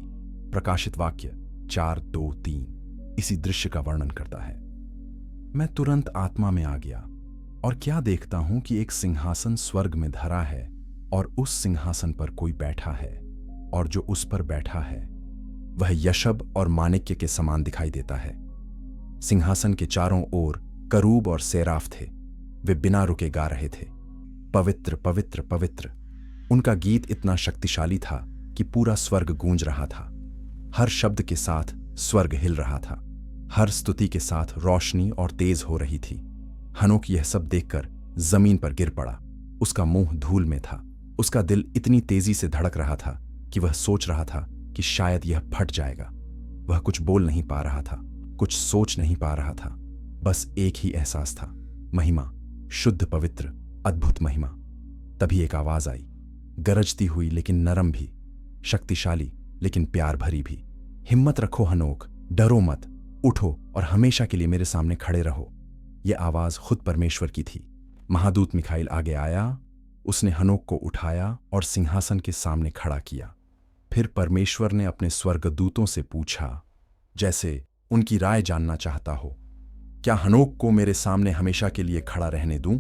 प्रकाशित वाक्य 4:2-3 इसी दृश्य का वर्णन करता है। मैं तुरंत आत्मा में आ गया, और क्या देखता हूं कि एक सिंहासन स्वर्ग में धरा है, और उस सिंहासन पर कोई बैठा है, और जो उस पर बैठा है वह यशब और माणिक्य के समान दिखाई देता है। सिंहासन के चारों ओर करूब और सेराफ थे। वे बिना रुके गा रहे थे, पवित्र पवित्र पवित्र। उनका गीत इतना शक्तिशाली था कि पूरा स्वर्ग गूंज रहा था। हर शब्द के साथ स्वर्ग हिल रहा था। हर स्तुति के साथ रोशनी और तेज हो रही थी। हनोक यह सब देखकर जमीन पर गिर पड़ा। उसका मुंह धूल में था। उसका दिल इतनी तेजी से धड़क रहा था कि वह सोच रहा था कि शायद यह फट जाएगा। वह कुछ बोल नहीं पा रहा था, कुछ सोच नहीं पा रहा था। बस एक ही एहसास था, महिमा, शुद्ध पवित्र अद्भुत महिमा। तभी एक आवाज आई, गरजती हुई लेकिन नरम भी, शक्तिशाली लेकिन प्यार भरी भी। हिम्मत रखो हनोक, डरो मत, उठो और हमेशा के लिए मेरे सामने खड़े रहो। यह आवाज खुद परमेश्वर की थी। महादूत मिखाइल आगे आया, उसने हनोक को उठाया और सिंहासन के सामने खड़ा किया। फिर परमेश्वर ने अपने स्वर्गदूतों से पूछा, जैसे उनकी राय जानना चाहता हो, क्या हनोक को मेरे सामने हमेशा के लिए खड़ा रहने दूं?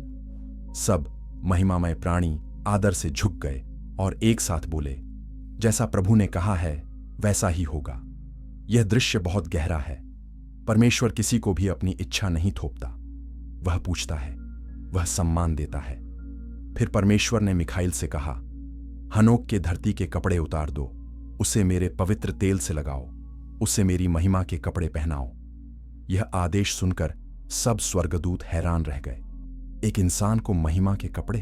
सब महिमामय प्राणी आदर से झुक गए और एक साथ बोले, जैसा प्रभु ने कहा है वैसा ही होगा। यह दृश्य बहुत गहरा है। परमेश्वर किसी को भी अपनी इच्छा नहीं थोपता। वह पूछता है, वह सम्मान देता है। फिर परमेश्वर ने मिखाइल से कहा, हनोक के धरती के कपड़े उतार दो, उसे मेरे पवित्र तेल से लगाओ, उसे मेरी महिमा के कपड़े पहनाओ। यह आदेश सुनकर सब स्वर्गदूत हैरान रह गए। एक इंसान को महिमा के कपड़े,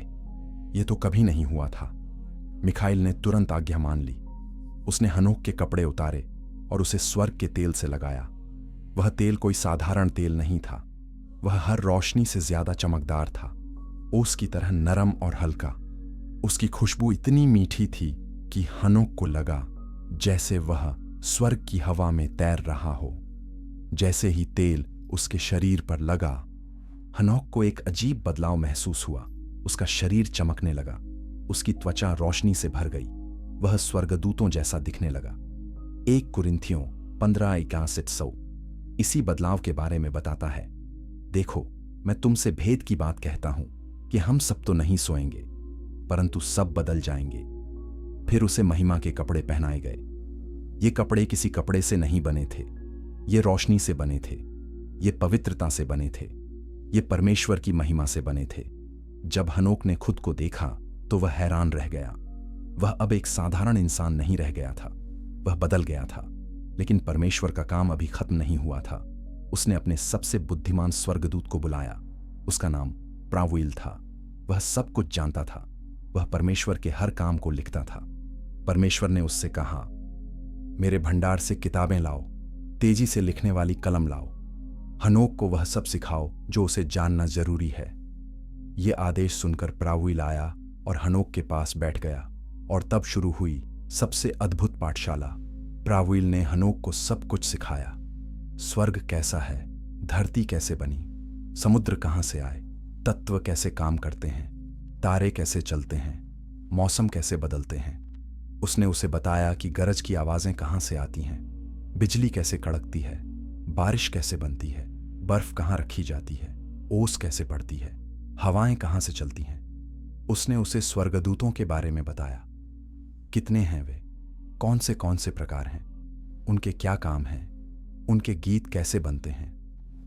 यह तो कभी नहीं हुआ था। मिखाइल ने तुरंत आज्ञा मान ली। उसने हनोक के कपड़े उतारे और उसे स्वर्ग के तेल से लगाया। वह तेल कोई साधारण तेल नहीं था। वह हर रोशनी से ज्यादा चमकदार था, ओस की तरह नरम और हल्का। उसकी खुशबू इतनी मीठी थी कि हनोक को लगा जैसे वह स्वर्ग की हवा में तैर रहा हो। जैसे ही तेल उसके शरीर पर लगा, हनोक को एक अजीब बदलाव महसूस हुआ। उसका शरीर चमकने लगा, उसकी त्वचा रोशनी से भर गई। वह स्वर्गदूतों जैसा दिखने लगा। 1 कुरिन्थियों 15:61 इसी बदलाव के बारे में बताता है। देखो, मैं तुमसे भेद की बात कहता हूं कि हम सब तो नहीं सोएंगे, परंतु सब बदल जाएंगे। फिर उसे महिमा के कपड़े पहनाए गए। ये कपड़े किसी कपड़े से नहीं बने थे। ये रोशनी से बने थे। ये पवित्रता से बने थे। ये परमेश्वर की महिमा से बने थे। जब हनोक ने खुद को देखा तो वह हैरान रह गया। वह अब एक साधारण इंसान नहीं रह गया था, वह बदल गया था। लेकिन परमेश्वर का काम अभी खत्म नहीं हुआ था। उसने अपने सबसे बुद्धिमान स्वर्गदूत को बुलाया। उसका नाम प्रावुइल था। वह सब कुछ जानता था। वह परमेश्वर के हर काम को लिखता था। परमेश्वर ने उससे कहा, मेरे भंडार से किताबें लाओ, तेजी से लिखने वाली कलम लाओ। हनोक को वह सब सिखाओ जो उसे जानना जरूरी है। यह आदेश सुनकर प्रावुइल आया और हनोक के पास बैठ गया, और तब शुरू हुई सबसे अद्भुत पाठशाला। प्रावुइल ने हनोक को सब कुछ सिखाया। स्वर्ग कैसा है, धरती कैसे बनी, समुद्र कहां से आए, तत्व कैसे काम करते हैं, तारे कैसे चलते हैं, मौसम कैसे बदलते हैं। उसने उसे बताया कि गरज की आवाजें कहां से आती हैं, बिजली कैसे कड़कती है, बारिश कैसे बनती है, बर्फ कहां रखी जाती है, ओस कैसे पड़ती है, हवाएं कहां से चलती हैं। उसने उसे स्वर्गदूतों के बारे में बताया। कितने हैं वे, कौन से प्रकार हैं, उनके क्या काम हैं, उनके गीत कैसे बनते हैं।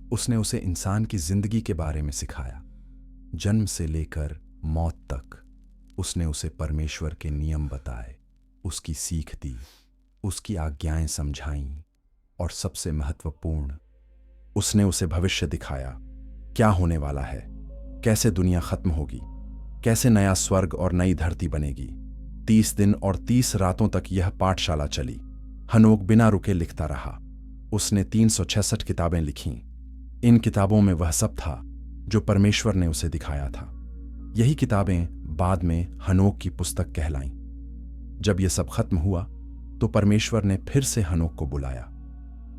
उसने उसे इंसान की जिंदगी के बारे में सिखाया, जन्म से लेकर मौत तक। उसने उसे परमेश्वर के नियम बताए, उसकी सीख दी, उसकी आज्ञाएं समझाईं, और सबसे महत्वपूर्ण, उसने उसे भविष्य दिखाया, क्या होने वाला है, कैसे दुनिया खत्म होगी, कैसे नया स्वर्ग और नई धरती बनेगी। 30 दिन और 30 रातों तक यह पाठशाला चली। हनोक बिना रुके लिखता रहा। उसने 366 किताबें लिखीं। इन किताबों में वह सब था जो परमेश्वर ने उसे दिखाया था। यही किताबें बाद में हनोक की पुस्तक कहलाईं। जब यह सब खत्म हुआ तो परमेश्वर ने फिर से हनोक को बुलाया।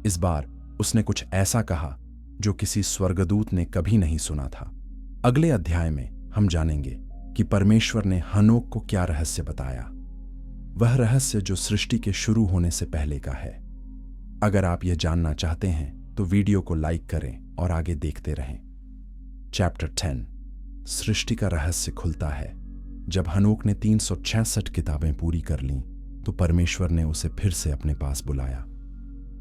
इस बार उसने कुछ ऐसा कहा जो किसी स्वर्गदूत ने कभी नहीं सुना था। अगले अध्याय में हम जानेंगे कि परमेश्वर ने हनोक को क्या रहस्य बताया, वह रहस्य जो सृष्टि के शुरू होने से पहले का है। अगर आप यह जानना चाहते हैं तो वीडियो को लाइक करें और आगे देखते रहें। चैप्टर 10 सृष्टि का रहस्य खुलता है। जब हनोक ने 366 किताबें पूरी कर लीं तो परमेश्वर ने उसे फिर से अपने पास बुलाया।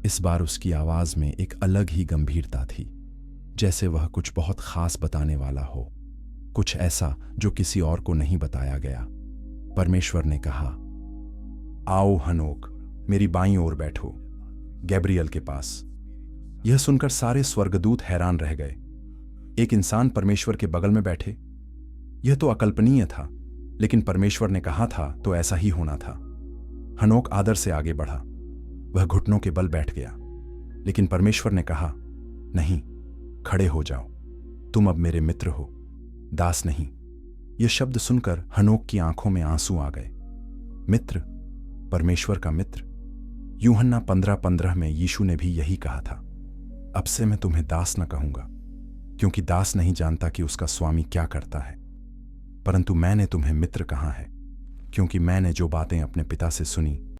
इस बार उसकी आवाज में एक अलग ही गंभीरता थी, जैसे वह कुछ बहुत खास बताने वाला हो, कुछ ऐसा जो किसी और को नहीं बताया गया। परमेश्वर ने कहा, आओ हनोक, मेरी बाईं ओर बैठो, गैब्रियल के पास। यह सुनकर सारे स्वर्गदूत हैरान रह गए। एक इंसान परमेश्वर के बगल में बैठे, यह तो अकल्पनीय था, लेकिन परमेश्वर ने कहा था तो ऐसा ही होना था। हनोक आदर से आगे बढ़ा। वह घुटनों के बल बैठ गया, लेकिन परमेश्वर ने कहा, नहीं, खड़े हो जाओ, तुम अब मेरे मित्र हो, दास नहीं। यह शब्द सुनकर हनोक की आंखों में आंसू आ गए। मित्र, परमेश्वर का मित्र। यूहन्ना 15:15 में यीशु ने भी यही कहा था, अब से मैं तुम्हें दास न कहूंगा, क्योंकि दास नहीं जानता कि उसका स्वामी क्या करता है, परंतु मैंने तुम्हें मित्र कहा है, क्योंकि मैंने जो बातें अपने पिता से सुनी